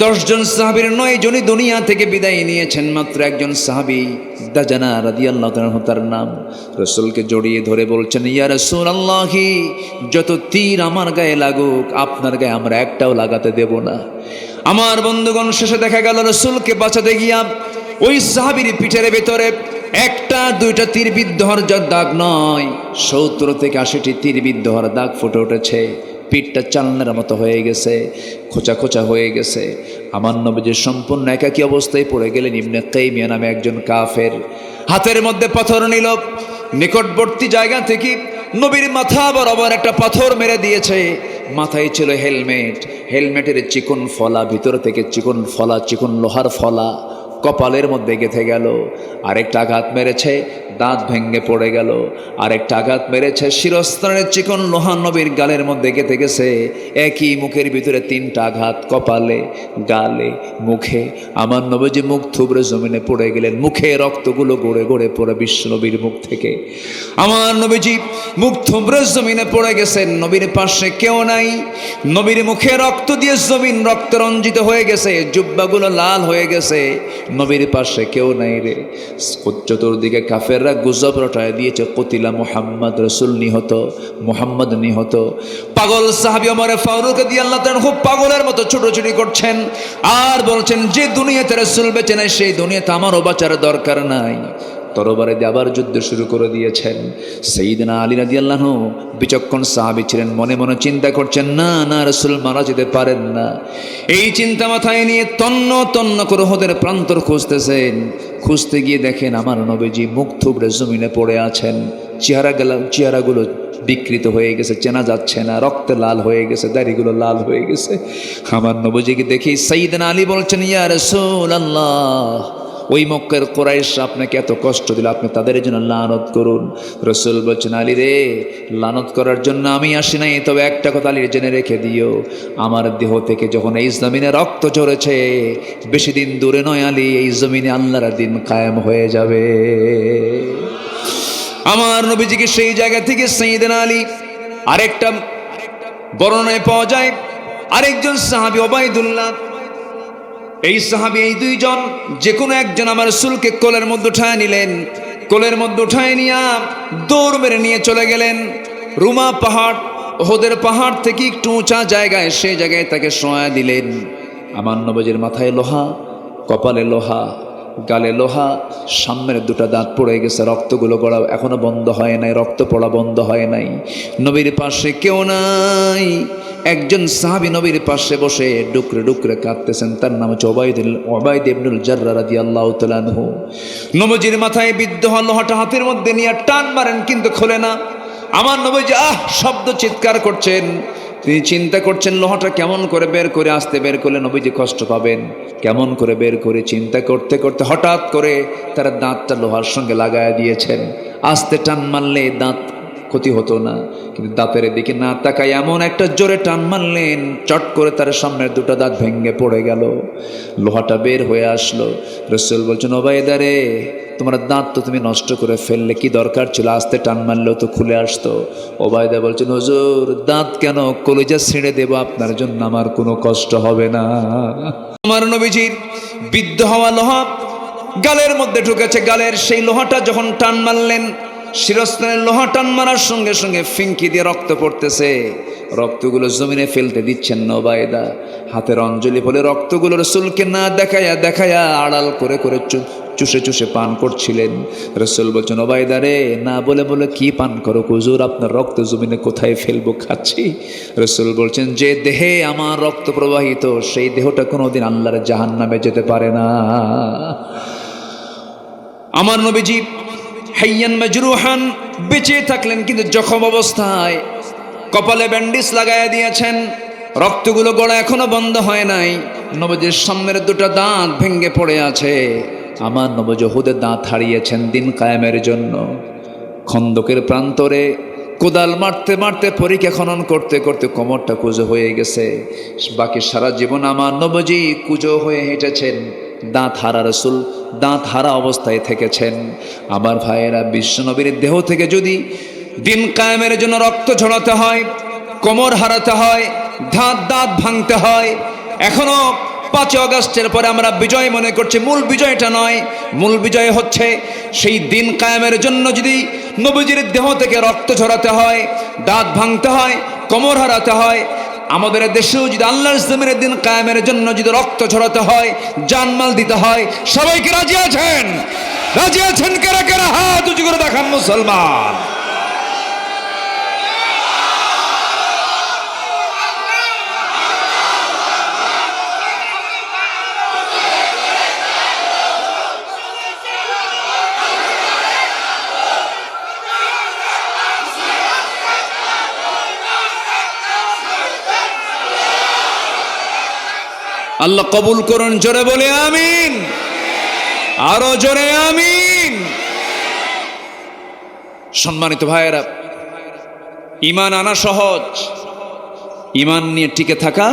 10 জন সাহাবীর 9 জনই দুনিয়া থেকে বিদায় নিয়েছেন, মাত্র একজন সাহাবী দাজানা রাদিয়াল্লাহু তাআলা তার নাম। রাসূলকে জড়িয়ে ধরে বলছেন, ইয়া রাসূলুল্লাহি, যত তীর আমার গায়ে লাগুক আপনার গায়ে আমরা একটাও লাগাতে দেব না। আমার বন্ধুগণ, শেষে দেখা গেল রাসূলকে বাঁচাতে গিয়া ওই সাহাবীর পিঠের ভেতরে 1-2টা তীর বিদ্ধ হওয়ার দাগ নয়, 70 থেকে 80টি তীর বিদ্ধ হওয়ার দাগ ফুটে উঠেছে। পিঠটা চালনার মতো হয়ে গেছে, খোঁচা খোঁচা হয়ে গেছে। আমার নবীজি সম্পূর্ণ একাকী অবস্থায় পড়ে গেলেন। ইবনে কাইমিয়া নামে একজন কাফের হাতের মধ্যে পাথর নিল, নিকটবর্তী জায়গা থেকে নবীর মাথা বরাবর একটা পাথর মেরে দিয়েছে। মাথায় ছিল হেলমেট, হেলমেটের চিকন ফলা, ভিতর থেকে চিকন লোহার ফলা কপালের মধ্যে গেঁথে গেল। আরেকটা আঘাত মেরেছে, দাঁত ভেঙে পড়ে গেল। আরেকটা আঘাত মেরেছে, শিরস্ত্রাণের চিকন লোহা নবীর গালের মধ্যে গেঁথে গেছে। একই মুখের ভিতরে 3টা আঘাত, কপালে, গালে, মুখে। আমার নবীজি মুখ থুবড়ে জমিনে পড়ে গেলেন, মুখে রক্তগুলো গড়ে গড়ে পড়ে বিশ্ব নবীর মুখ থেকে। আমার নবীজি মুখ থুবড়ে জমিনে পড়ে গেছেন, নবীর পাশে কেউ নাই। নবীর মুখে রক্ত দিয়ে জমিন রক্ত রঞ্জিত হয়ে গেছে, জুব্বাগুলো লাল হয়ে গেছে। নবীর পাশে কেউ নাই রে। চতুর্দিকে কাফেররা গুজব রটায় দিয়েছে, কতিলা মুহাম্মদ, রাসূল নিহত, মুহাম্মদ নিহত। পাগল সাহাবী ওমর ফারুক রাদিয়াল্লাহু তাআলা খুব পাগলের মতো ছোটাছুটি করছেন আর বলছেন, যে দুনিয়াতে রাসূল বেঁচে নাই সেই দুনিয়াতে আমারও বাঁচার দরকার নাই। তরবারে দিয়ে আবার যুদ্ধ শুরু করে দিয়েছেন। সাইয়েদনা আলী রাদিয়াল্লাহু বিচক্ষণ সাহাবী ছিলেন, মনে মনে চিন্তা করছেন, না না, রাসূল মারা যেতে পারেন না। এই চিন্তা মাথায় নিয়ে তন্ন তন্ন করে ওহদের প্রান্তর খুঁজতেছেন। খুঁজতে গিয়ে দেখেন আমার নবীজি মুখ থুবড়ে জমিনে পড়ে আছেন, চেহারাগুলো বিকৃত হয়ে গেছে, চেনা যাচ্ছে না, রক্তে লাল হয়ে গেছে, দাড়িগুলো লাল হয়ে গেছে। আমার নবীজিকে দেখি সাইয়েদনা আলী বলছেন, ইয়া রাসূলুল্লাহ, ওই মক্কার কুরাইশ আপনাকে এত কষ্ট দিল, আপনি তাদের জন্য লানত করুন। রাসূল বলছেন, আলী রে, লানত করার জন্য আমি আসি নাই, তবে একটা কথা আলী জেনে রেখে দিও, আমার দেহ থেকে যখন এই জমিনে রক্ত ঝরেছে, বেশি দিন দূরে নয় আলী, এই জমিনে আল্লাহর দিন কায়েম হয়ে যাবে। আমার নবীজিকে সেই জায়গা থেকে সাইয়েদনা আলী, আরেকটা বর্ণনায় পাওয়া যায় আরেকজন সাহাবী ওবাইদুল্লাহ, এই সাহাবী, এই 2 জন যে কোনো একজন আমার রাসূলকে কোলের মধ্যে উঠায় নিলেন। কোলের মধ্যে উঠায় নিয়ে দৌড় মেরে নিয়ে চলে গেলেন রুমা পাহাড়, ওহদের পাহাড় থেকে একটু উঁচা জায়গায়, সেই জায়গায় তাকে শোয়া দিলেন। আমার নবীজির মাথায় লোহা, কপালে লোহা, গালে লোহা, সামনের 2টা দাঁত পড়ে গেছে, রক্তগুলো গড়া এখনো বন্ধ হয় নাই, রক্ত পড়া বন্ধ হয় নাই। নবীর পাশে কেউ নাই। একজন সাহাবী নবীর পাশে বসে ডুকরে ডুকরে কাঁদতেছেন, তার নাম হচ্ছে ওবাইদ ইবনুল জাররা রাদিয়াল্লাহু তাআলা আনহু। নবীজির মাথায় বিদ্ধ হওয়া লোহাটা হাতের মধ্যে নিয়ে টান মারেন, কিন্তু খোলে না। আমার নবীজি শব্দ চিৎকার করছেন, তিনি চিন্তা করছেন লোহাটা কেমন করে বের করে, আসতে বের করলে নবীজি কষ্ট পাবেন, কেমন করে বের করে চিন্তা করতে করতে হঠাৎ করে তার দাঁতটা লোহার সঙ্গে লাগায় দিয়েছেন। আস্তে টান মারলে দাঁত ক্ষতি হতো না, কিন্তু দাঁতের দিকে না তাকায় এমন একটা জোরে টান মারলেন, চট করে তার সামনের 2টা দাঁত ভেঙে পড়ে গেল, লোহাটা বের হয়ে আসলো। রাসূল বলছেন, ওবাইদা রে, তোমার দাঁত তো তুমি নষ্ট করে ফেললে, কি দরকার ছিল, আস্তে টান মারলেও তো খুলে আসতো। ওবায়দা বলছেন, হুজুর দাঁত কেন, কলিজা ছিঁড়ে দেব, আপনার জন্য আমার কোনো কষ্ট হবে না। আমার নবীজির বিদ্ধ হওয়া লোহা গালের মধ্যে ঢুকেছে, গালের সেই লোহাটা যখন টান মারলেন, শিরস্ত্রাণের লোহা টান মারার সঙ্গে সঙ্গে ফিঙ্কি দিয়ে রক্ত পড়তেছে। রক্তগুলো জমিনে ফেলতে দিচ্ছেন না ওবায়দা, হাতের অঞ্জলি বলে রক্তগুলো রসুলকে না দেখায়া দেখায়া আড়াল করে করে চুষে চুষে পান করছিলেন। রসুল বলছেন, ওবায়দা রে, না বলে বলে কি পান করো হুজুর, আপনার রক্ত জমিনে কোথায় ফেলবো, খাচ্ছি। রসুল বলছেন, যে দেহে আমার রক্ত প্রবাহিত, সেই দেহটা কোনোদিন আল্লাহর জাহান্নামে যেতে পারে না। আমার নবীজি হাইয়ান মাজরুহান, বেঁচে থাকলেন কিন্তু জখম অবস্থায়, কপালে ব্যান্ডেজ লাগাইয়া দিয়েছেন, রক্তগুলো গড়া এখনো বন্ধ হয় নাই। নবীজির সামনের দুটো দাঁত ভেঙে পড়ে আছে। আমার নবী উহুদের দাঁত হারিয়েছেন দিন কায়েমের জন্য। খন্দকের প্রান্তরে কোদাল মারতে মারতে পরীক্ষা খনন করতে করতে কোমরটা কুঁজো হয়ে গেছে। বাকি সারা জীবন আমার নবীজি কুঁজো হয়ে হেঁটেছেন, দাঁত হারা রসুল দাঁত হারা অবস্থায় থেকেছেন। আমার ভাইয়েরা, বিশ্বনবীর দেহ থেকে যদি দিন কায়েমের জন্য রক্ত ঝরাতে হয়, কোমর হারাতে হয়, দাঁত দাঁত ভাঙতে হয়, এখনো 5 আগস্টের পরে আমরা বিজয় মনে করছি, মূল বিজয়টা নয়। মূল বিজয় হচ্ছে সেই দিন কায়েমের জন্য যদি নবীজির দেহ থেকে রক্ত ঝরাতে হয়, দাঁত ভাঙতে হয়, কোমর হারাতে হয়, আমাদের দেশেও যদি আল্লাহর জমিনের দিন কায়েমের জন্য যদি রক্ত ঝরাতে হয়, জানমাল দিতে হয়, সবাইকে রাজি আছেন? রাজি আছেন কারা কারা? হাত উঁচু করে দেখান মুসলমান। আল্লাহ কবুল করুন, জোরে বলে আমিন, আরো জোরে আমিন। সম্মানিত ভাইয়েরা, ঈমান আনা সহজ, ঈমান নিয়ে টিকে থাকা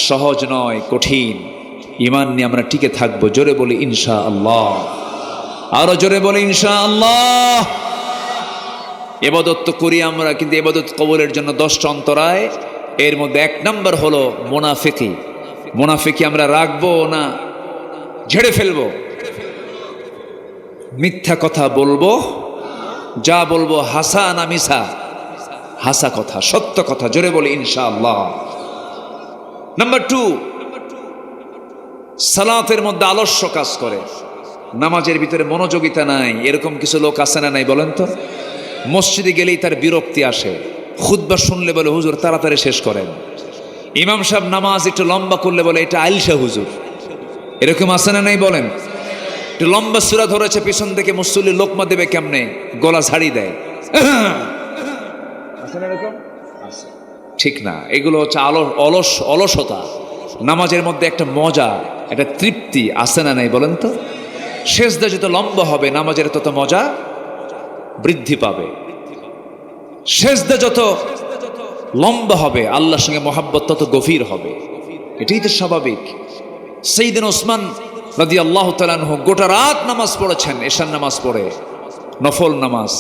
সহজ নয়, কঠিন। ঈমান নিয়ে আমরা টিকে থাকবো, জোরে বলি ইনশাআল্লাহ, আরো জোরে বলি ইনশাআল্লাহ। ইবাদত তো করি আমরা, কিন্তু ইবাদত কবুলের জন্য 10টা অন্তরায়। এর মধ্যে 1 নম্বর হলো মুনাফিকি। মুনাফিকি আমরা রাখবো না ঝেড়ে ফেলবো। মিথ্যা কথা বলবো, যা বলবো হাসা না মিছা, হাসা কথা, সত্য কথা, জোরে বলি ইনশাআল্লাহ। নাম্বার 2, সালাতের মধ্যে আলস্য কাজ করে, নামাজের ভিতরে মনোযোগিতা নাই। এরকম কিছু লোক আছে না নাই বলেন তো? মসজিদে গেলেই তার বিরক্তি আসে, খুতবা শুনলে বলে হুজুর তাড়াতাড়ি শেষ করেন, ইমাম সাহেব নামাজ একটু লম্বা করলে বলে এটা আইলসা হুজুর। এরকম আছে না নাই বলেন? একটু লম্বা সূরা ধরেছে, পিছন থেকে মুসল্লি লোকমা দেবে কেমনে, গলা ঝাড়ি দেয়, আছে না এরকম? ঠিক না, এগুলো হচ্ছে অলসতা। নামাজের মধ্যে একটা মজা, একটা তৃপ্তি আছে না নাই বলেন তো? সেজদা যত লম্বা হবে নামাজের তত মজা বৃদ্ধি পাবে। সেজদা যত লম্বা হবে আল্লাহর সঙ্গে মহাব্বত তত গভীর হবে, এটাই তো স্বাভাবিক। সাইয়েদনা ওসমান রাদিয়াল্লাহু তাআলা আনহু গোটা রাত নামাজ পড়েছেন, এশার নামাজ পড়ে, নফল নামাজ,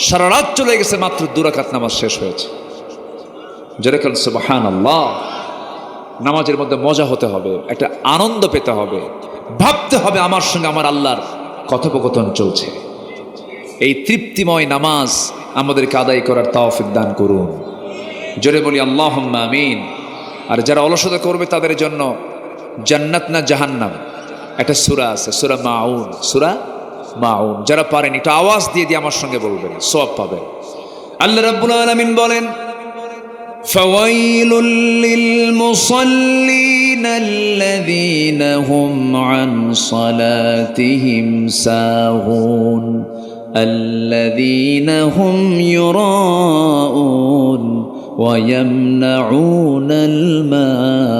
সারা রাত চলে গেছে, মাত্র 2 রাকাত নামাজ শেষ হয়েছে। যেরকম সুবহানাল্লাহ। নামাজের মধ্যে মজা হতে হবে, একটা আনন্দ পেতে হবে, ভাবতে হবে আমার সঙ্গে আমার আল্লাহর কথোপকথন চলছে। এই তৃপ্তিময় নামাজ আমাদেরকে আদায় করার তৌফিক দান করুন, জোরে বলি আল্লাহুম্মা আমিন। আর যারা অলসতা করবে তাদের জন্য জান্নাত না জাহান্নাম একটা সূরা আছে, সূরা মাউন, সূরা মাউন। যারা পারেন এটা আওয়াজ দিয়ে দিয়ে আমার সঙ্গে বলবেন, সওয়াব পাবেন। আল্লাহ রাব্বুল আলামিন বলেন, ফাওয়াইলুল লিল মুসাল্লিন আল্লাযীনা হুম আন সালাতিহিম সাহুন الذين هم يراءون ويمنعون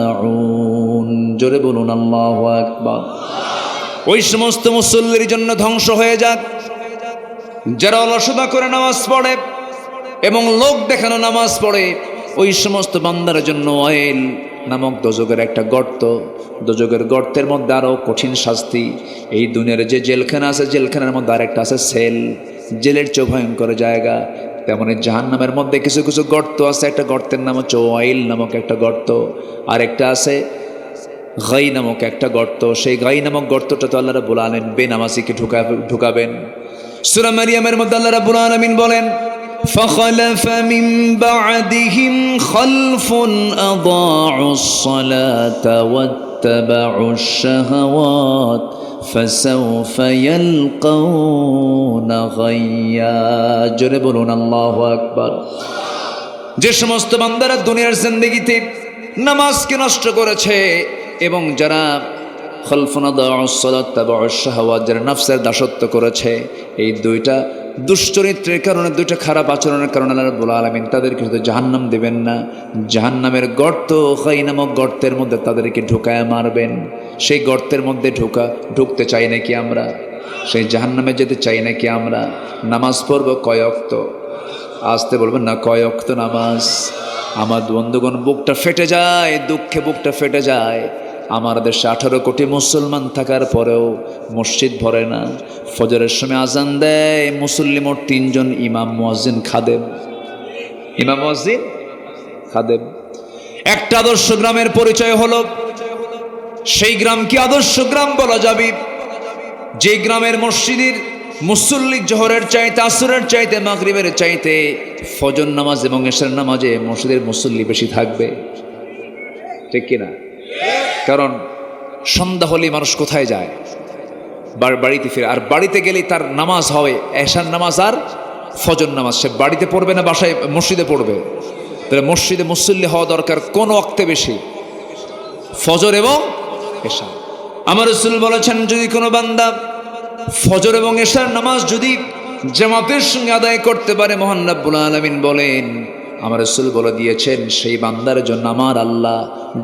الماعون। জোরে বলুন আল্লাহু আকবার। ওই সমস্ত মুসল্লির জন্য ধ্বংস হয়ে যাক যারা অলসতা করে নামাজ পড়ে এবং লোক দেখানো নামাজ পড়ে। ওই সমস্ত বান্দার জন্য ওয়াইল, নামক দোজখের একটা গর্ত, দোজখের গর্তের মধ্যে আরও কঠিন শাস্তি। এই দুনিয়ার যে জেলখানা আছে, জেলখানার মধ্যে আরেকটা আছে সেল, জেলের চেয়ে ভয়ঙ্কর জায়গা। তেমনি জাহান্নামের মধ্যে কিছু কিছু গর্ত আছে। একটা গর্তের নাম হচ্ছে ওয়াইল নামক একটা গর্ত, আরেকটা আছে গাই নামক একটা গর্ত। সেই গাই নামক গর্তটা তো আল্লাহ রাব্বুল আলামিন বেনামাজিকে ঢুকাবেন। সূরা মারিয়ামের মধ্যে আল্লাহ রাব্বুল আলামিন বলেন, فخلف من بعدهم خلف أضاعوا الصلاة واتبعوا الشهوات فسوف يلقون غيا। জোরে বলুন আল্লাহু আকবার। যে সমস্ত বান্দারা দুনিয়ার জিন্দেগিতে নামাজকে নষ্ট করেছে এবং যারা খালফুন আদাউস সালাত তাবাউস শাহাওয়াত, যারা নফসের দাসত্ব করেছে, এই দুইটা দুশ্চরিত্রের কারণে, দুইটা খারাপ আচরণের কারণে আল্লাহ রাব্বুল আলামিন তাদেরকে শুধু জাহান্নাম দেবেন না, জাহান্নামের গর্ত, খাই নামক গর্তের মধ্যে তাদেরকে ঢুকায় মারবেন। সেই গর্তের মধ্যে ঢুকতে চাই নাকি আমরা? সেই জাহান্নামে যেতে চাই নাকি আমরা? নামাজ পড়ব কয় ওয়াক্ত? আসতে বলবেন না, কয় ওয়াক্ত নামাজ? আমার বন্ধুগণ, বুকটা ফেটে যায়, দুঃখে বুকটা ফেটে যায়। আমার দেশে 18 কোটি মুসলমান থাকার পরেও মসজিদ ভরে না। ফজরের সময় আজান দেয়, মুসল্লি মোট 3 জন, ইমাম মুয়াজ্জিন খাদেম। ইমাম মুয়াজ্জিন খাদেম। একটা আদর্শ গ্রামের পরিচয় হলো, সেই গ্রাম কি আদর্শ গ্রাম বলা যাবে যে গ্রামের মসজিদের মুসল্লি জোহরের চাইতে, আসরের চাইতে, মাগরিবের চাইতে ফজর নামাজ এবং এশার নামাজে মসজিদের মুসল্লি বেশি থাকবে? ঠিক কিনা? কারণ সন্ধ্যা হলেই মানুষ কোথায় যায়? বাড়িতে ফিরে। আর বাড়িতে গেলেই তার নামাজ হবে এশার নামাজ আর ফজর নামাজ। সে বাড়িতে পড়বে না বাসায় মসজিদে পড়বে? তাহলে মসজিদে মুসল্লি হওয়া দরকার কোন ওয়াক্তে বেশি? ফজর এবং এশা। আমার রাসূল বলেছেন, যদি কোনো বান্দা ফজর এবং এশার নামাজ যদি জামাতের সঙ্গে আদায় করতে পারে, মহান রব্বুল আলামিন বলেন, আমার রাসূল বলে দিয়েছেন, সেই বান্দার জন্য আমার আল্লাহ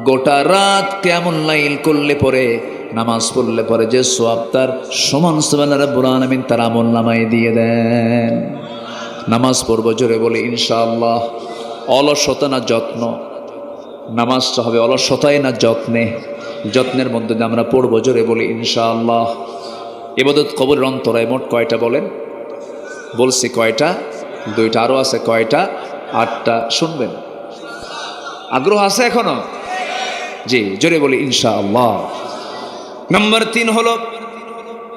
গোটা রাত কিয়ামুল লাইল করলে পরে, নামাজ পড়লে পরে যে সওয়াব তার সমান সুবহান রব্বুল আলামিন তার আমলনামায় দিয়ে দেন। নামাজ পড়ব, জোরে বলি ইনশাআল্লাহ। অলসতা না যত্ন? নামাজটা হবে অলসতায় না যত্নে? যত্নের মধ্যে দিয়ে আমরা পড়ব, জোরে বলি ইনশাআল্লাহ। ইবাদত কবরের অন্তরায় মোট কয়টা বলেন? বলছি কয়টা? 2টা, আরও আছে কয়টা? 8টা। শুনবেন? আগ্রহ আছে এখনো? জি, জোরে বলি ইনশাআল্লাহ। নাম্বার 3 হলো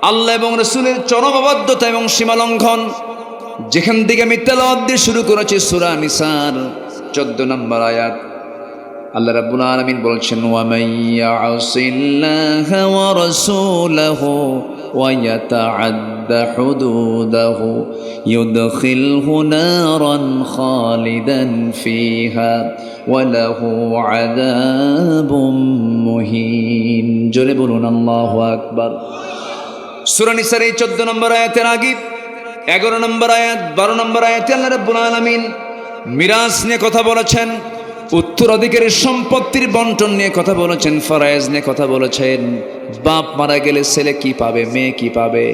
আল্লাহ এবং রাসূলের চরম অবাধ্যতা এবং সীমালঙ্ঘন। যেখান থেকে আমি তেলাওয়াত দিয়ে শুরু করেছি, সূরা নিসার 14 নম্বর আয়াত। আল্লাহ রাব্বুল আলামিন বলছেন, ওয়া মাইয়াসিল্লাহা ওয়া রাসূলাহু ওয়া ইয়াতাআদ্দা হুদুদাহু ইউদখিলহু নারান খালিদান ফিহা ওয়া লাহু আযাবুম মুহিন। জোরে বলুন আল্লাহু আকবার। সূরা নিসার এই 14 নম্বর আয়াতের আগে 11 নম্বর আয়াত, 12 নম্বর আয়াতে আল্লাহ রাব্বুল আলামিন মিরাস নিয়ে কথা বলেছেন, উত্তরাধিকারী সম্পত্তির বন্টন নিয়ে কথা বলেছেন, ফরায়েজ নিয়ে কথা বলেছেন। বাপ মারা গেলে ছেলে কি পাবে, মেয়ে কি পাবে,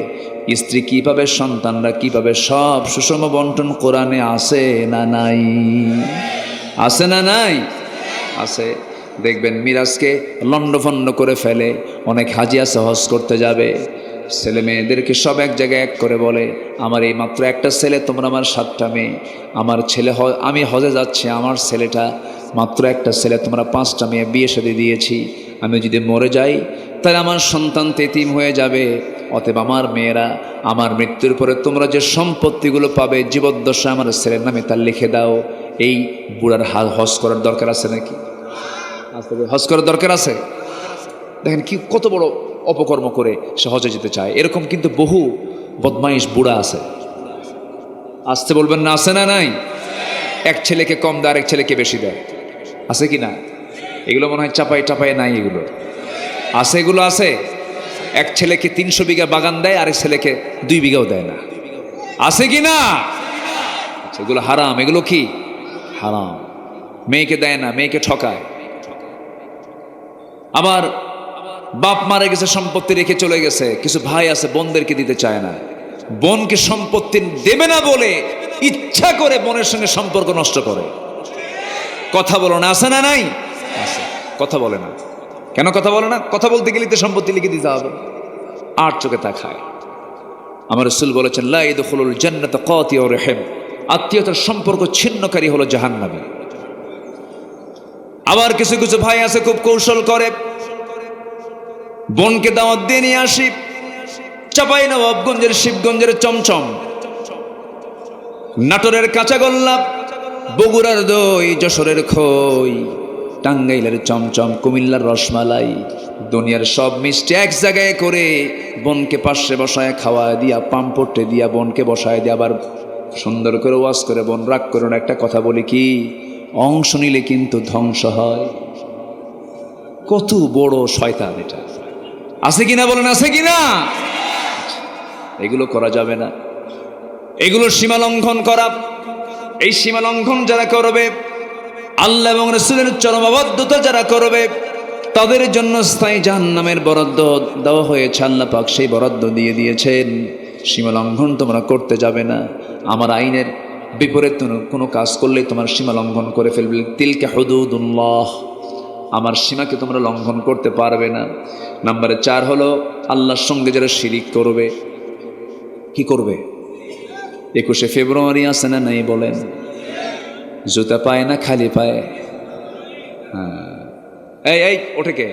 স্ত্রী কি পাবে, সন্তানরা কি পাবে, সব সুষম বন্টন কোরআনে আছে না নাই? আছে না নাই? আছে। দেখবেন মিরাজকে লণ্ডভণ্ড করে ফেলে। অনেক হাজি আছে হজ করতে যাবে, ছেলে মেয়েদেরকে সব এক জায়গায় এক করে বলে, আমার এই মাত্র একটা ছেলে, তোমরা আমার 7টা মেয়ে। আমার ছেলে, আমি হজে যাচ্ছি, আমার ছেলেটা মাত্র একটা ছেলে, তোমরা 5টা মেয়ে বিয়ে শাদী দিয়েছি। আমি যদি মরে যাই তাহলে আমার সন্তান এতিম হয়ে যাবে। অতএব আমার মেয়েরা, আমার মৃত্যুর পরে তোমরা যে সম্পত্তিগুলো পাবে জীবদ্দশা আমার ছেলের নামে তা লিখে দাও। এই বুড়ার হজ করার দরকার আছে নাকি? হজ করার দরকার আছে? দেখেন কি কত বড় অপকর্ম করে সে হজে যেতে চায়। এরকম কিন্তু বহু বদমাইশ বুড়া আছে। আসতে বলবেন না, আছে না নাই? এক ছেলেকে কম দেয়, আরেক ছেলেকে বেশি দেয়। আছে কি না? এগুলো মনে হয় চাপাই টাপাই নাই, এগুলো আছে। এগুলো আছে। এক ছেলেকে 300 বিঘা বাগান দেয়, আরেক ছেলেকে 2 বিঘাও দেয় না। আছে কি না? এগুলো হারাম। এগুলো কি হারাম? মেয়েকে দেয় না, মেয়েকে ঠকায়। আবার বাপ মারা গেছে, সম্পত্তি রেখে চলে গেছে, কিছু ভাই আছে বোনদেরকে দিতে চায় না। বোনকে সম্পত্তি দেবে না বলে ইচ্ছা করে বোনের সঙ্গে সম্পর্ক নষ্ট করে। কথা বলো না, আছে না নাই? কথা বলে না। কেন কথা বলে না? কথা বলতে গেলে তো সম্পত্তি লিখে দিতে হবে। আর চোখে তাকায়। আমার রাসূল বলেছেন, লা ইয়াদখুলুল জান্নাতা কাতিউর রহিম, আত্মীয়তার সম্পর্ক ছিন্নকারী হলো জাহান্নামী। আবার কিছু কিছু ভাই আছে খুব কৌশল করে, বোনকে দাওয়াত দিয়ে নিয়ে আসি চাঁপাইনবাবগঞ্জের শিবগঞ্জের চমচম, নাটোরের কাঁচাগোল্লা, বগুড়ার দই, যশোরের খই, টাঙ্গাইলের চমচম, কুমিল্লার রসমালাই, দুনিয়ার সব মিষ্টি এক জায়গায় করে বোনকে পাশে বসায় খাওয়ায় দিয়া, পাম্পটে দিয়া বোনকে বসায় দিয়া আবার সুন্দর করে ওয়াজ করে, বোন রাগ করো না, একটা কথা বলি কি, অংশ নিলে কিন্তু ধ্বংস হয়। কত বড় শয়তান এটা! আছে কিনা বলেন, আছে কিনা? এগুলো করা যাবে না, এগুলো সীমা লঙ্ঘন করা। এই সীমা লঙ্ঘন যারা করবে, আল্লাহ এবং রাসূলের চরম অবাধ্যতা যারা করবে, তাদের জন্য স্থায়ী জাহান্নামের বরাদ্দ দেওয়া হয়েছে। আল্লাহ পাক সেই বরাদ্দ দিয়ে দিয়েছেন। সীমা লঙ্ঘন তোমরা করতে যাবে না। আমার আইনের বিপরীত কোনো কাজ করলে তোমার সীমা লঙ্ঘন করে ফেলবে। তিলকা হুদুদুল্লাহ, আমার সীমাকে তোমরা লঙ্ঘন করতে পারবে না। নাম্বারে 4 হলো আল্লাহর সঙ্গে যারা শিরিক করবে। কি করবে? 21শে ফেব্রুয়ারি আছে না নাই বলেন? জুতা পায় না খালি পায়? হ্যাঁ, এই এই ওঠে কে?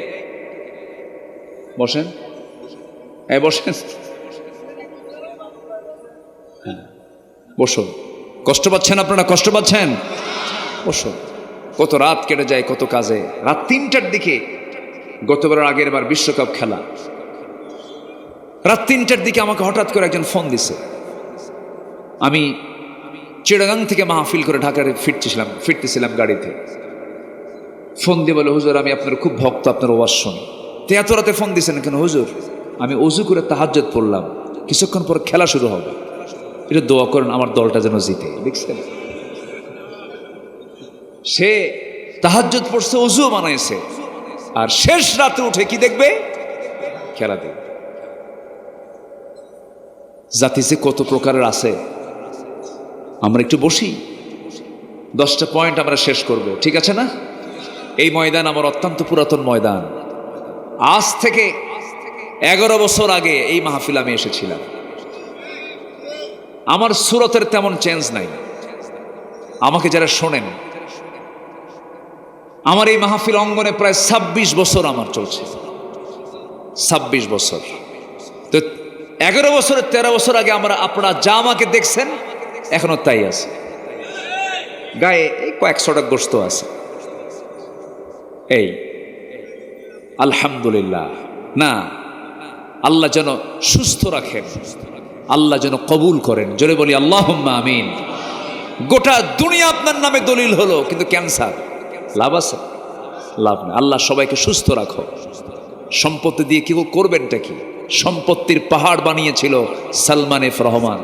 বসেন, এই বসেন, হ্যাঁ বসুন। কষ্ট পাচ্ছেন আপনারা? কষ্ট পাচ্ছেন? বসুন। কত রাত কেটে যায় কত কাজে। রাত 3টার দিকে, গতবার আগের বার বিশ্বকাপ খেলা, রাত 3টার দিকে আমাকে হঠাৎ করে একজন ফোন দিছে। আমি চিড়াগাং থেকে মাহফিল করে ঢাকায় ফিরতেছিলাম গাড়িতে। ফোন দিয়ে বলে, হুজুর আমি আপনার খুব ভক্ত, আপনার ওয়াজ শুনি। তো এত রাতে ফোন দিয়েছেন কেন? হুজুর আমি ওযু করে তাহাজ্জুদ পড়লাম, কিছুক্ষণ পর খেলা শুরু হবে, এটা দোয়া করেন আমার দলটা যেন জিতে। দেখছেন, সে তাহাজ্জুদ পড়ছে, ওযু বানাইছে, আর শেষ রাতে উঠে কি দেখবে? খেলা দেখবে। জাতি যে কত প্রকারের আছে। আমরা একটু বসি, 10টা পয়েন্ট আমরা শেষ করব, ঠিক আছে না? এই ময়দান আমার অত্যন্ত পুরাতন ময়দান। আজ থেকে 11 বছর আগে এই মাহফিল আমি এসেছিলাম। আমার সুরতের তেমন চেঞ্জ নাই। আমাকে যারা শোনেন, আমার এই মাহফিল অঙ্গনে প্রায় 26 বছর আমার চলছে। 26 বছর। তো 11 বছরের 13 বছর আগে আপনারা যা আমাকে দেখছেন এখনো তাই আছে। গায়ে এই কয়েকশোটা গোস্ত আছে। এই আলহামদুলিল্লাহ। না, আল্লাহ যেন সুস্থ রাখেন, আল্লাহ যেন কবুল করেন। জোরে বলি আল্লাহুম্মা আমিন। গোটা দুনিয়া আপনার নামে দলিল হলো, কিন্তু ক্যান্সার, লাভ আছে? লাভ নেই। আল্লাহ সবাইকে সুস্থ রাখো। সম্পত্তি দিয়ে কি করবেনটা কি? সম্পত্তির পাহাড় বানিয়েছিল সালমান এফ রহমান।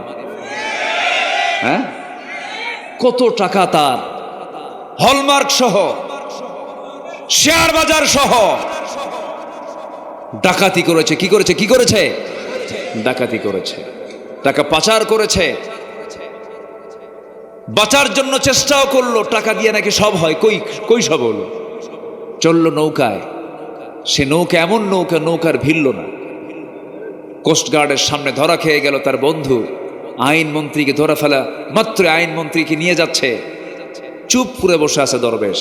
হ্যাঁ, কত টাকা তার, হলমার্ক সহ, শেয়ার বাজার সহ ডাকাতি করেছে। কি করেছে? কি করেছে? ডাকাতি করেছে, টাকা পাচার করেছে। বাঁচার জন্য চেষ্টাও করলো, টাকা দিয়ে নাকি সব হয়। কই সব হলো? চললো নৌকায়। সে নৌকা এমন নৌকা, নৌকার ভিড়ল না। কোস্টগার্ডের সামনে ধরা খেয়ে গেল তার বন্ধু। আইনমন্ত্রীকে ধরে ফেলা মাত্র আইনমন্ত্রীকে নিয়ে যাচ্ছে, চুপ করে বসে আছে দরবেশ।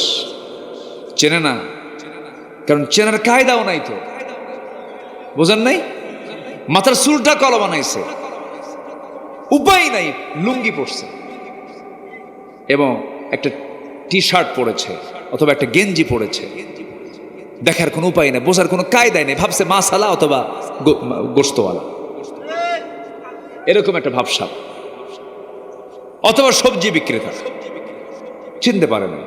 চেনে না, কারণ চেনার কায়দাও নাই। তো বোঝেন নাই? মাথার চুলটা কলা বানাইছে, উপায় নাই, লুঙ্গি পরছে এবং একটা টি শার্ট পরেছে অথবা একটা গেঞ্জি পরেছে। দেখার কোনো উপায় নেই, বোঝার কোনো কায়দাই নেই। ভাবছে মাছালা অথবা গোস্তওয়ালা, এরকম একটা ভাবসাব, অথবা সবজি বিক্রেতা, চিনতে পারে না।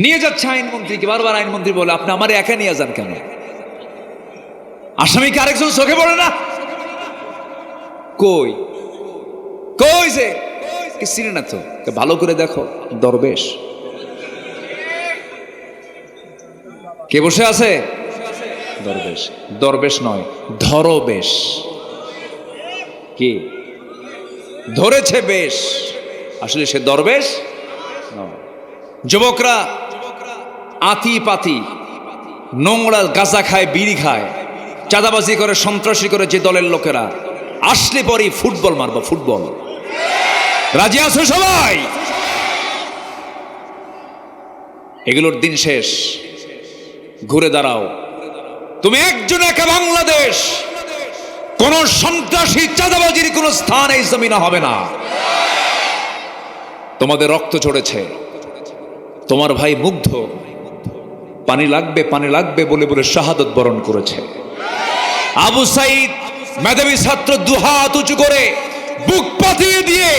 নিয়ে যাচ্ছে আইনমন্ত্রীকে। বারবার আইনমন্ত্রী বলে, আপনি আমার একা নিয়ে যান কেন? আসামিকে আরেকজন চোখে পড়ে না? কই কই যে চিনে না তো, ভালো করে দেখো। দরবেশ কে বসে আছে? দরবেশ। দরবেশ নয়, ধরবেশ। কি ধরেছে বেশ, আসলে সে দরবেশ নয়। যুবকরা, আতি পাতি নোংরা গাঁজা খায়, বিড়ি খায়, চাঁদাবাজি করে, সন্ত্রাসী করে যে দলের লোকেরা, আসলে পরেই ফুটবল মারবো, ফুটবল। রাজি আছো সবাই? এগুলোর দিন শেষ। ঘুরে দাঁড়াও, তুমি একজন একা বাংলাদেশ। কোন সন্ত্রাসী চাঁদাবাজির কোন স্থান এই জমিনে হবে না। তোমাদের রক্ত ঝরেছে, তোমার ভাই মুগ্ধ পানি লাগবে পানি লাগবে বলে বলে শাহাদত বরণ করেছে। আবু সাইদ মেধাবী ছাত্র দুহাত উঁচু করে বুক পাতিয়ে দিয়ে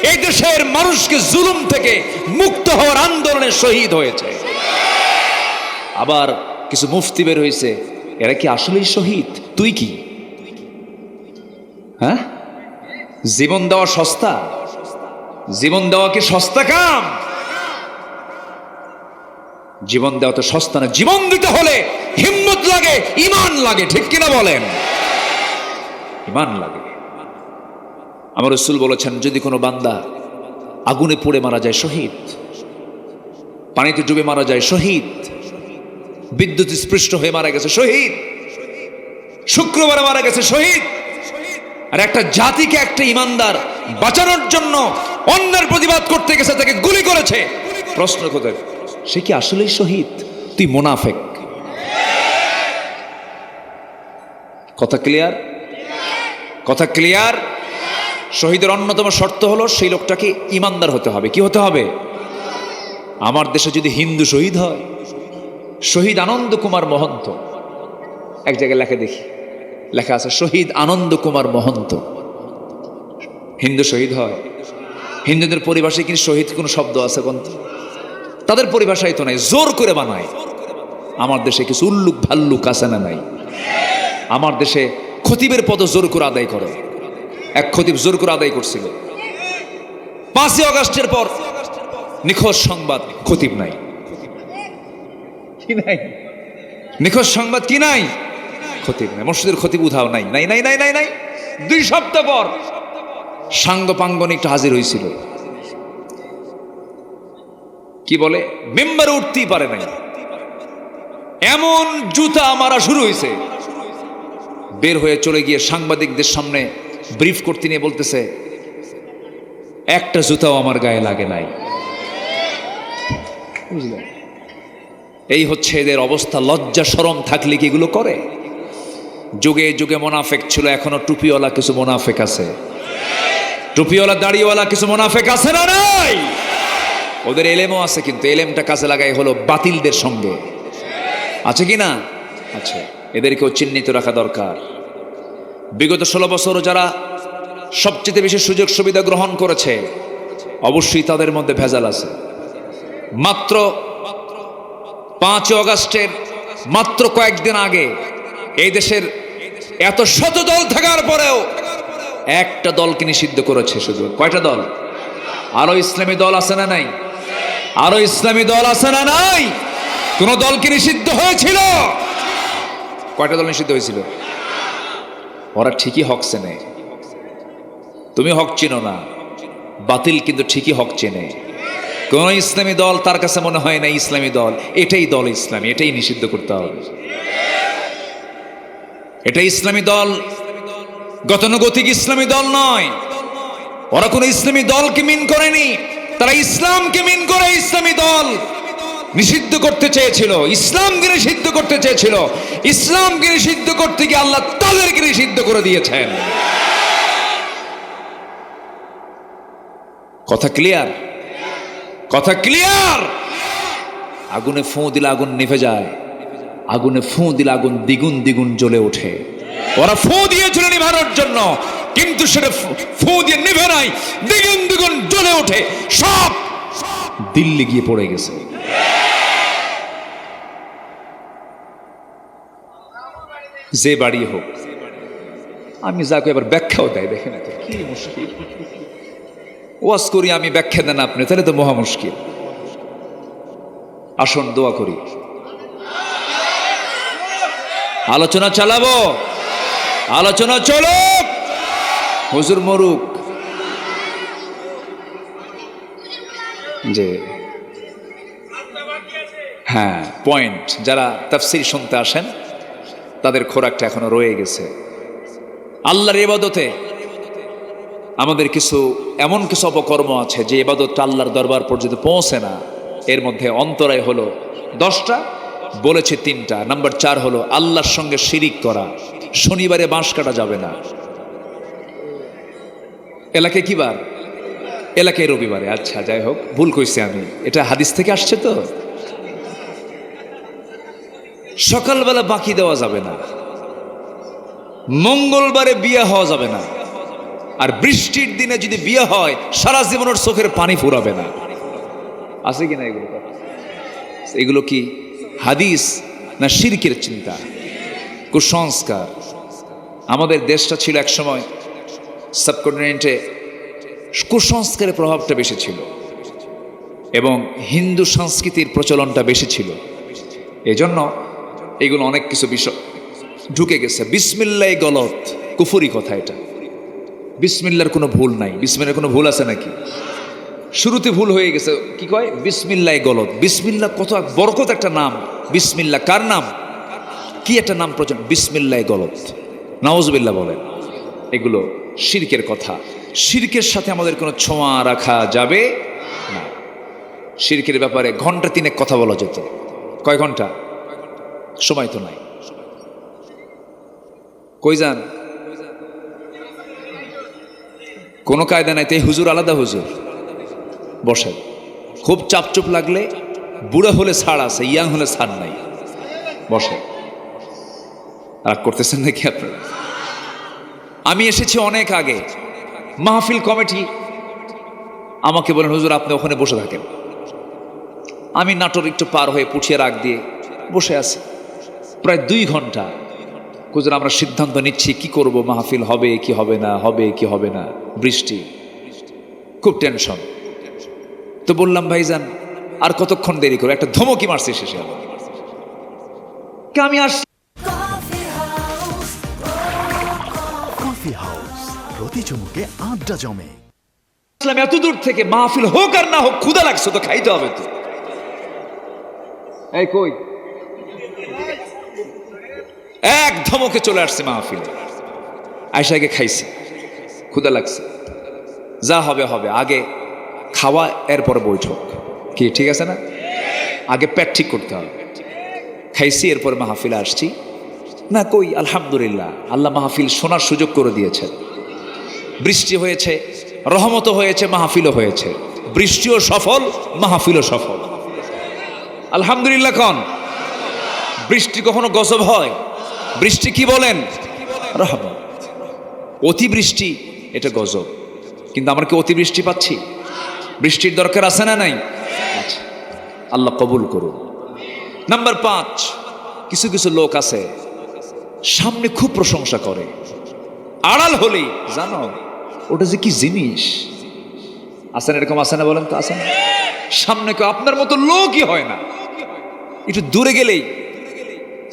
এই দেশের মানুষকে জুলুম থেকে মুক্ত হওয়ার আন্দোলনে শহীদ হয়েছে। আবার কিছু মুফতি বের হয়েছে, এরা কি আসলেই শহীদ? তুই কি? হ্যাঁ, জীবন দেওয়া সস্তা? জীবন দেওয়া কি সস্তা কাম? জীবন দেওয়া তো সস্তা না। জীবন দিতে হলে হিম্মত লাগে, ঈমান লাগে, ঠিক কিনা বলেন? ঈমান লাগে। আমার রাসূল বলেছেন, যদি কোনো বান্দা আগুনে পুড়ে মারা যায় শহীদ, পানিতে ডুবে মারা যায় শহীদ, বিদ্যুৎ স্পৃষ্ট হয়ে মারা গেছে শহীদ, শুক্রবারে মারা গেছে শহীদ। আর একটা জাতিকে একটা ঈমানদার বাঁচানোর জন্য অন্যের প্রতিবাদ করতে গেছে, তাকে গুলি করেছে। প্রশ্ন কোথায়? সে কি আসলেই শহীদ? তুই মুনাফিক। কথা ক্লিয়ার? কথা ক্লিয়ার? শহীদের অন্যতম শর্ত হলো সেই লোকটাকে ঈমানদার হতে হবে। কি হতে হবে? আমার দেশে যদি হিন্দু শহীদ হয়, শহীদ আনন্দ কুমার মহন্ত, এক জায়গায় লেখা দেখি, লেখা আছে শহীদ আনন্দ কুমার মহন্ত, হিন্দু শহীদ হয়। হিন্দুদের পরিভাষায় কিন্তু শহীদ কোন শব্দ আছে কোন? তাদের পরিভাষায় তো নাই, জোর করে বানায়। আমার দেশে কিছু উল্লুক ভাল্লুক আছে না নাই? আমার দেশে খতিবের পদ জোর করে আদায় করে। এক খতিব জোর করে আদায় করছিল। 5ই আগস্টের পর নিখোঁজ সংবাদ, খতিব নাই। কি নাই? নিখোঁজ সংবাদ কি নাই? খতিব নাই। মসজিদের খতিব উধাও নাই, নাই নাই নাই নাই নাই। 2 সপ্তাহ পর সাঙ্গপাঙ্গন একটু হাজির হয়েছিল। কি বলে? মেম্বারে উঠতেই পারে নাই, এমন জুতা মারা শুরু হয়েছে। বের হয়ে চলে গিয়ে সাংবাদিকদের সামনে ব্রিফ করতে নিয়ে বলতেছে, একটা জুতাও আমার গায়ে লাগে নাই। বুঝলেন? এই হচ্ছে এদের অবস্থা। লজ্জা শরম থাকলে কি এগুলো করে? যুগে যুগে মোনাফেক ছিল, এখনো টুপিওয়ালা কিছু মোনাফেক আছে। টুপিওয়ালা দাড়িওয়ালা কিছু মোনাফেক আছে না নাই? ওদের এলেমও আছে, কিন্তু এলেমটা কাজে লাগাই হলো বাতিলদের সঙ্গে। আছে কি না? আছে। এদেরকেও চিহ্নিত রাখা দরকার। বিগত 16 বছর যারা সবচেয়ে বেশি সুযোগ সুবিধা গ্রহণ করেছে, অবশ্যই তাদের মধ্যে ভেজাল আছে। মাত্র 5 আগস্টের মাত্র কয়েকদিন আগে এই দেশের এত শত দল থাকার পরেও একটা দলকে নিষিদ্ধ করেছে। শুধু কয়টা দল? আরো ইসলামী দল আছে না নাই? আরো ইসলামী দল আছে না নাই? কোন দলকে নিষিদ্ধ হয়েছিল? কয়টা দল নিষিদ্ধ হয়েছিল? ওরা ঠিকই হক চেনে। তুমি হক চিনো না, বাতিল কিন্তু ঠিকই হক চেনে। কোন ইসলামী দল তার কাছে মনে হয় না ইসলামী দল, এটাই দল ইসলামী, এটাই নিষিদ্ধ করতে হবে। এটা ইসলামী দল, গতানুগতিক ইসলামী দল নয়। ওরা কোন ইসলামী দলকে মিন করেনি, তারা ইসলামকে মিন করে ইসলামী দল নিষিদ্ধ করতে চেয়েছিল, ইসলামকে নিষিদ্ধ করতে চেয়েছিল। ইসলামকে নিষিদ্ধ করতে গিয়ে আল্লাহ তাদেরকে নিষিদ্ধ করে দিয়েছেন। কথা ক্লিয়ার? কথা ক্লিয়ার? আগুনে ফু দিলে আগুন নিভে যায়, আগুনে ফু দিলে আগুন দ্বিগুণ দ্বিগুণ জ্বলে ওঠে। ওরা ফু দিয়েছিল নিভানোর জন্য, কিন্তু সেটা ফু দিয়ে নিভে নাই, দ্বিগুণ দ্বিগুণ জ্বলে ওঠে। সব দিল্লি গিয়ে পড়ে গেছে। যে বাড়ি হোক, আমি যাকে এবার ব্যাখ্যাও দেয়, দেখেন কি মুশকিল। ওয়াজ করি আমি, ব্যাখ্যা দেন আপনি, তাহলে তো মহা মুশকিল। আসুন দোয়া করি, আলোচনা চালাবো, আলোচনা চলো। হুজুর মরুক যে হ্যাঁ, পয়েন্ট। যারা তাফসীর শুনতে আসেন তাদের খোরাকটা এখনো রয়ে গেছে। আল্লাহর ইবাদতে আমাদের এমন কিছু অপকর্ম আছে যে ইবাদতটা আল্লাহর দরবার পর্যন্ত পৌঁছে না। এর মধ্যে অন্তরায় হলো 10টা, বলেছে 3টা। নাম্বার 4 হলো আল্লাহর সঙ্গে শিরিক করা। শনিবারে বাঁশ কাটা যাবে না। এলাকায় কি বার? এলাকায় রবিবারে। আচ্ছা, যাই হোক, ভুল কইছি আমি। এটা হাদিস থেকে আসছে তো। সকালবেলা বাকি দেওয়া যাবে না। মঙ্গলবারে বিয়ে হওয়া যাবে না। আর বৃষ্টির দিনে যদি বিয়ে হয় সারা জীবনের চোখের পানি ফুরাবে না। আছে কিনা এগুলো? এগুলো কি হাদিস না শিরকের চিন্তা, কুসংস্কার? আমাদের দেশটা ছিল একসময়, সাবকন্টিনেন্টে কুসংস্কারের প্রভাবটা বেশি ছিল এবং হিন্দু সংস্কৃতির প্রচলনটা বেশি ছিল। এজন্য এগুলো অনেক কিছু বিষয় ঢুকে গেছে। বিসমিল্লাহ গলত, কুফরি কথা এটা। বিসমিল্লার কোনো ভুল নাই। বিসমিল্লার কোনো ভুল আছে নাকি? শুরুতে ভুল হয়ে গেছে। কি কয়? বিসমিল্লাহ গলত। বিসমিল্লাহ কত বরকত একটা নাম। বিসমিল্লাহ কার নাম? কি একটা নাম প্রচলন? বিসমিল্লাহ গলত, নাউজুবিল্লাহ বলেন। এগুলো শিরকের কথা। শিরকের সাথে আমাদের কোনো ছোঁয়া রাখা যাবে না। শিরকের ব্যাপারে ঘন্টা 3 কথা বলা যেত। কয় ঘন্টা? সময় তো নাই। কই যান? কোনো কায়দা নাই। তাই হুজুর আলাদা হুজুর বসেন। খুব চাপচুপ লাগলে, বুড়া হলে ছাড় আছে, ইয়াং হলে ছাড় নাই। বসেন। রাগ করতেছেন নাকি আপনারা? আমি এসেছি অনেক আগে। মাহফিল কমিটি আমাকে বলেন, হুজুর আপনি ওখানে বসে থাকেন। আমি নাটোর একটু পার হয়ে পুঠিয়া রাগ দিয়ে বসে আছি প্রায় 2 ঘন্টা। হুজুর আমরা সিদ্ধান্ত নিচ্ছি কি করব, মাহফিল হবে কি হবে না, হবে কি হবে না। বৃষ্টি, খুব টেনশন। তো বললাম, ভাইজান আর কতক্ষণ দেরি করে? একটা ধমকি মারছে শেষে। আমি আসছি। কফি হাউস, প্রতি চুমুকে আড্ডা জমে। এত দূর থেকে, মাহফিল হোক আর না হোক, ক্ষুধা লাগছে তো, খাইতে হবে তো। এই কই, এক ধমকে চলে আসছে মাহফিলে। আয়সাকে খাইছি, ক্ষুধা লাগছে। যা হবে হবে, আগে খাওয়া এরপর বৈঠক। কি ঠিক আছে না? আগে পেট ঠিক করতে হবে। খাইছি, এরপর মাহফিলে আসছি না। কই, আলহামদুলিল্লাহ, আল্লাহ মাহফিল শোনার সুযোগ করে দিয়েছেন। বৃষ্টি হয়েছে, রহমতও হয়েছে, মাহফিলও হয়েছে। বৃষ্টিও সফল, মাহফিলও সফল। আলহামদুলিল্লাহ। কন বৃষ্টি কখনো গজব হয়? বৃষ্টি কি বলেন? রহমত। অতিবৃষ্টি এটা গজব। কিন্তু আমরা কি অতিবৃষ্টি পাচ্ছি? বৃষ্টির দরকার আছে না নাই? আচ্ছা, আল্লাহ কবুল করুন। নাম্বার 5, কিছু কিছু লোক আছে সামনে খুব প্রশংসা করে, আড়াল হলেই জানো ওটা যে কি জিনিস। আছেন এরকম? আছে না? বলেন তো, আছেন? সামনে কেউ আপনার মতো লোকই হয় না, একটু দূরে গেলেই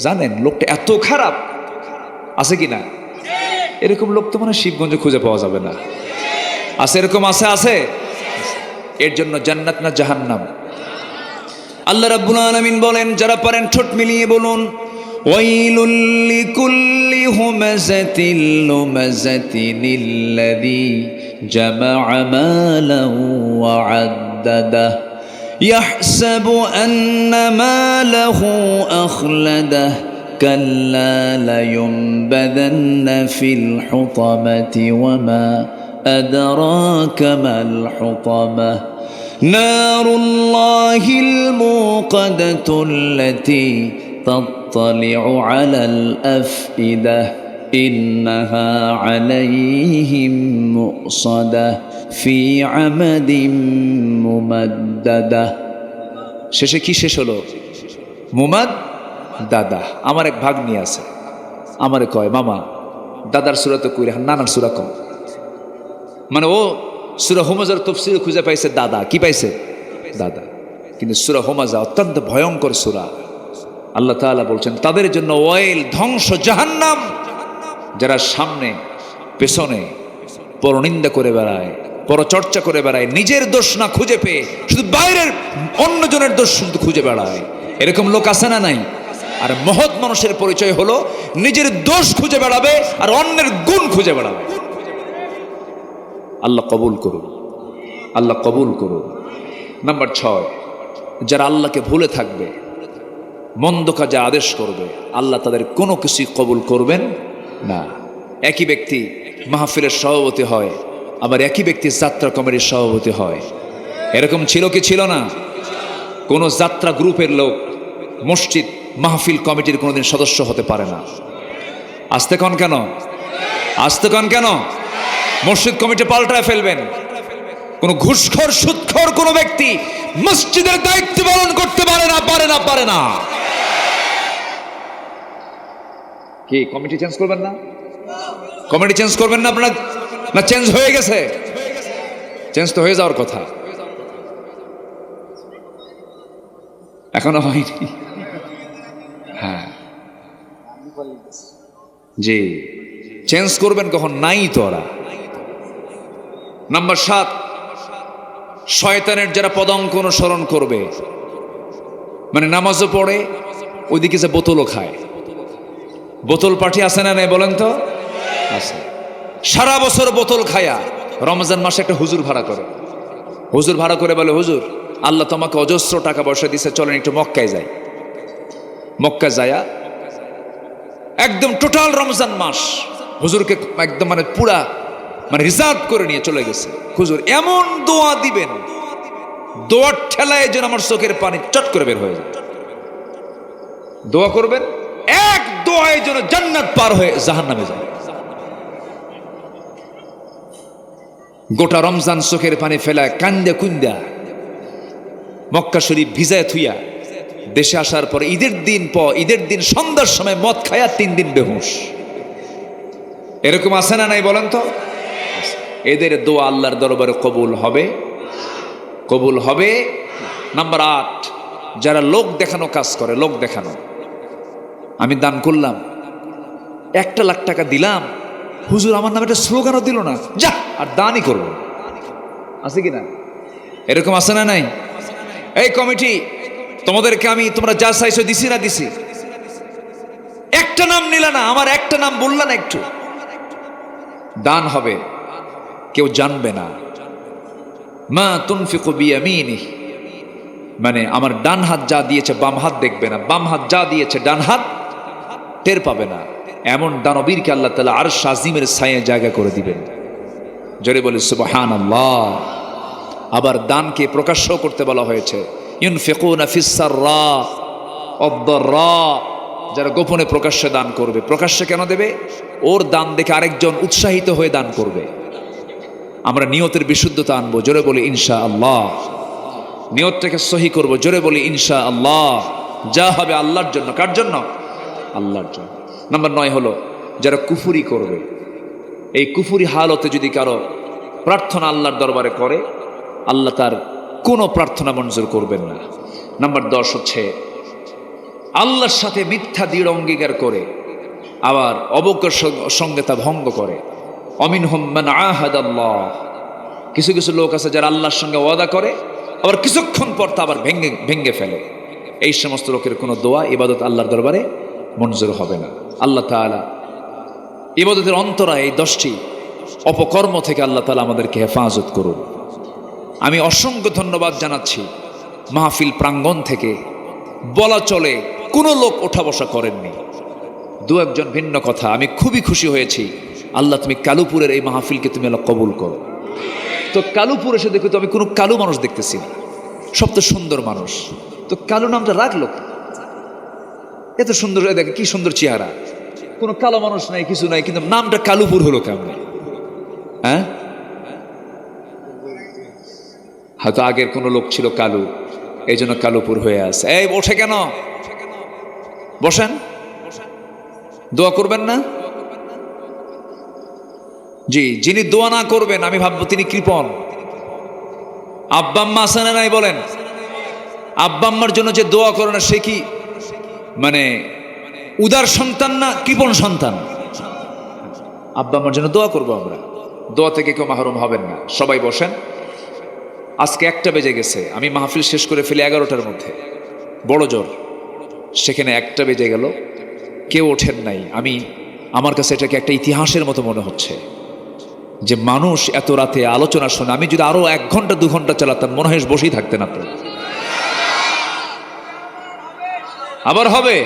জানেন লোকটা এত খারাপ। আছে কি না? এরকম লোক তো মানে শিবগঞ্জে খুঁজে পাওয়া যাবে না। আছে এরকম? আছে, আছে। এর জন্য জান্নাত না জাহান্নাম? আল্লাহ রাব্বুল আলামিন বলেন, যারা পারেন ঠোঁট মিলিয়ে বলুন, ওয়াইলুল লিকুল্লি হুমাযাতিল লুমাযাতিনিল্লাযী জামা'a মালান ওয়া 'আদ্দাদাহ ইয়াহসাবু আন্না মালাহু আখলাদাহ কাল্লা লায়ুনবাযান্না ফিল হুতামাতি ওয়া মা আদরাকা মাল হুতামাহ নারুল্লাহিল মুকাদাতুল্লাতী তাত্তালি'ু আলাল আফইদাহ ইন্নাহা আলাইহিম মুসাদাহ ফি আমাদিম মুমাদ্দাদাহ। শেষে কি শেষ হলো? মুমাদ্দাদাহ। আমার এক ভাগ্নি আছে, আমারে কয়, মামা দাদার সূরা তো কইরা নানার সূরা কম। মানে ও সূরা হুমাযার তাফসীর খুঁজে পাইছে দাদা। কি পাইছে? দাদা। কিন্তু সূরা হুমাযা অত্যন্ত ভয়ঙ্কর সূরা। আল্লাহ তাআলা বলছেন, তাদের জন্য ওয়াইল, ধ্বংস, জাহান্নাম, যারা সামনে পেছনে পরনিন্দা করে বেড়ায়, পরচর্চা করে বেড়ায়, নিজের দোষ না খুঁজে পেয়ে শুধু বাইরের অন্যজনের দোষ শুধু খুঁজে বেড়ায়। এরকম লোক আছে না নাই? আর মহৎ মানুষের পরিচয় হলো নিজের দোষ খুঁজে বেড়াবে আর অন্যের গুণ খুঁজে বেড়াবে। আল্লাহ কবুল করুন, আল্লাহ কবুল করুন। নাম্বার 6, যারা আল্লাহকে ভুলে থাকবে, মন্দ কাজে আদেশ করবে, আল্লাহ তাদের কোনো কিছুই কবুল করবেন না। একই ব্যক্তি মাহফিলের সভাপতি হয়, আবার একই ব্যক্তি যাত্রা কমিটির সভাপতি হয়। এরকম ছিল কি ছিল না? কোনো যাত্রা গ্রুপের লোক মসজিদ মাহফিল কমিটির কোনোদিন সদস্য হতে পারে না। আসতে কন কেন? আসতে কন কেন? মসজিদ কমিটি পাল্টায় ফেলবেন। কোন ঘুষখোর সুদখোর কোন ব্যক্তি মসজিদের দায়িত্ব পালন করতে পারে না, পারে না, পারে না। কি কমিটি চেঞ্জ করবেন না? কমিটি চেঞ্জ করবেন না আপনারা? না চেঞ্জ হয়ে গেছে? চেঞ্জ তো হয়ে যাওয়ার কথা, এখনো হয়নি। হ্যাঁ জি, চেঞ্জ করবেন কখন? নাই তো ওরা। নাম্বার 7, শয়তানের যারা পদাঙ্ক অনুসরণ করবে, মানে নামাজও পড়ে ওইদিকে যে বোতলও খায়। বোতল পার্টি আছে না নাই বলেন তো? আছে। সারা বছর বোতল খায়া রমজান মাসে একটা হুজুর ভাড়া করে। হুজুর ভাড়া করে বলে, হুজুর আল্লাহ তোমাকে অজস্র টাকা পয়সা দিচ্ছে, চলেন একটু মক্কায় যাই। মক্কা যায়া একদম টোটাল রমজান মাস হুজুরকে একদম মানে পুরা মানে রিজার্ভ করে নিয়ে চলে গেছে। হুজুর এমন দোয়া দিবেন, দোয়ার ঠেলায় যেন আমার চোখের পানি চট করে বের হয়ে যায়। দোয়া করবেন, এক দোয়ায় যেন জান্নাত পার হয়ে জাহান্নামে যায়। গোটা রমজান চোখের পানি ফেলায় কান্দা কুন্দা মক্কা শরীফ ভিজায় থুইয়া দেশে আসার পর ঈদের দিন সন্ধ্যার সময় মদ খায়া 3 দিন বেহুশ। এরকম আছে না নাই বলেন তো? এদের দোয়া আল্লাহর দরবারে কবুল হবে? কবুল হবে। নাম্বার 8, যারা লোক দেখানো কাজ করে। লোক দেখানো, আমি দান করলাম, 1 লাখ টাকা দিলাম, হুজুর আমার নামে একটা স্লোগানও দিল না, যা আর দানই করব। আছে কি না? এরকম আছে না নাই? এই কমিটি তোমাদেরকে তোমরা যা চাইছো দিছি না দিছি? একটা নাম নিলা না, আমার একটা নাম বললা না, একটু দান হবে, কেউ জানবে না। মা তুনফিকু বিয়ামিনিহি, মানে আমার ডান হাত যা দিয়েছে বাম হাত দেখবে না, বাম হাত যা দিয়েছে ডান হাত টের পাবে না। এমন দানবীরকে আল্লাহ তাআলা আরশ আজিমের ছায়ায় জায়গা করে দিবেন। জোরে বলি সুবহানাল্লাহ। আবার দানকে প্রকাশ্য করতে বলা হয়েছে, ইউনফিকুনা ফিস সাররা ওয়াদ-দাররা, যারা গোপনে প্রকাশ্যে দান করবে। প্রকাশ্যে কেন দেবে? ওর দান দেখে আরেকজন উৎসাহিত হয়ে দান করবে। আমরা নিয়তের বিশুদ্ধতা আনবো, জোরে বলি ইনশাআল্লাহ। নিয়তটাকে সহি করব, জোরে বলি ইনশাআল্লাহ। যা হবে আল্লাহর জন্য। কার জন্য? আল্লাহর জন্য। নাম্বার 9 হলো যারা কুফরি করবে। এই কুফরি হালতে যদি কারো প্রার্থনা আল্লাহর দরবারে করে, আল্লাহ তার কোনো প্রার্থনা মঞ্জুর করবেন না। নাম্বার 10 হচ্ছে আল্লাহর সাথে মিথ্যা দৃঢ় অঙ্গীকার করে আবার অবজ্ঞার সঙ্গে তা ভঙ্গ করে। অমিনহুম মান আহাদাল্লাহ, কিছু কিছু লোক আছে যারা আল্লাহর সঙ্গে ওয়াদা করে আবার কিছুক্ষণ পর তা আবার ভেঙ্গে ফেলে। এই সমস্ত লোকের কোনো দোয়া ইবাদত আল্লাহর দরবারে মঞ্জুর হবে না। আল্লাহ তাআলা ইবাদতের অন্তরায় এই 10টি অপকর্ম থেকে আল্লাহ তাআলা আমাদেরকে হেফাজত করুন। আমি অসংখ্য ধন্যবাদ জানাচ্ছি মাহফিল প্রাঙ্গণ থেকে। বলা চলে কোনো লোক ওঠা বসা করেননি, 2-1 ভিন্ন কথা। আমি খুবই খুশি হয়েছি। আল্লাহ তুমি কালুপুরের এই মাহফিলকে তুমি আল্লাহ কবুল করো। তো কালুপুর এসে দেখো তো আমি কোনো কালু মানুষ দেখতেছি না, সব তো সুন্দর মানুষ। তো কালু নামটা রাখলো, এত সুন্দর, দেখে কি সুন্দর চেহারা, কোনো কালো মানুষ নাই, কিছু নাই, কিন্তু নামটা কালুপুর হলো কেমন? হ্যাঁ, হয়তো আগের কোনো লোক ছিল কালু, এই জন্য কালুপুর হয়ে আছে। এই ওঠে কেন? বসেন, দোয়া করবেন না? জি, যিনি দোয়া না করবেন আমি ভাববো তিনি কৃপণ। আব্বা আম্মা আছে না নাই বলেন? আব্বা আম্মার জন্য যে দোয়া করে না সে কি মানে উদার সন্তান না কৃপণ সন্তান? আব্বা আম্মার জন্য দোয়া করবো আমরা, দোয়া থেকে কেউ মাহরুম হবেন না। সবাই বসেন। আজকে 1টা বেজে গেছে, আমি মাহফিল শেষ করে ফেলি 11টার মধ্যে, বড় জোর। সেখানে 1টা বেজে গেল, কেউ ওঠেন নাই। আমার কাছে এটাকে একটা ইতিহাসের মতো মনে হচ্ছে যে মানুষ এত রাতে আলোচনা শোনে। আমি যদি আরো 1 ঘন্টা 2 ঘন্টা চালাতাম মনে হয় বসেই থাকতেন আপনি। আবার হবে।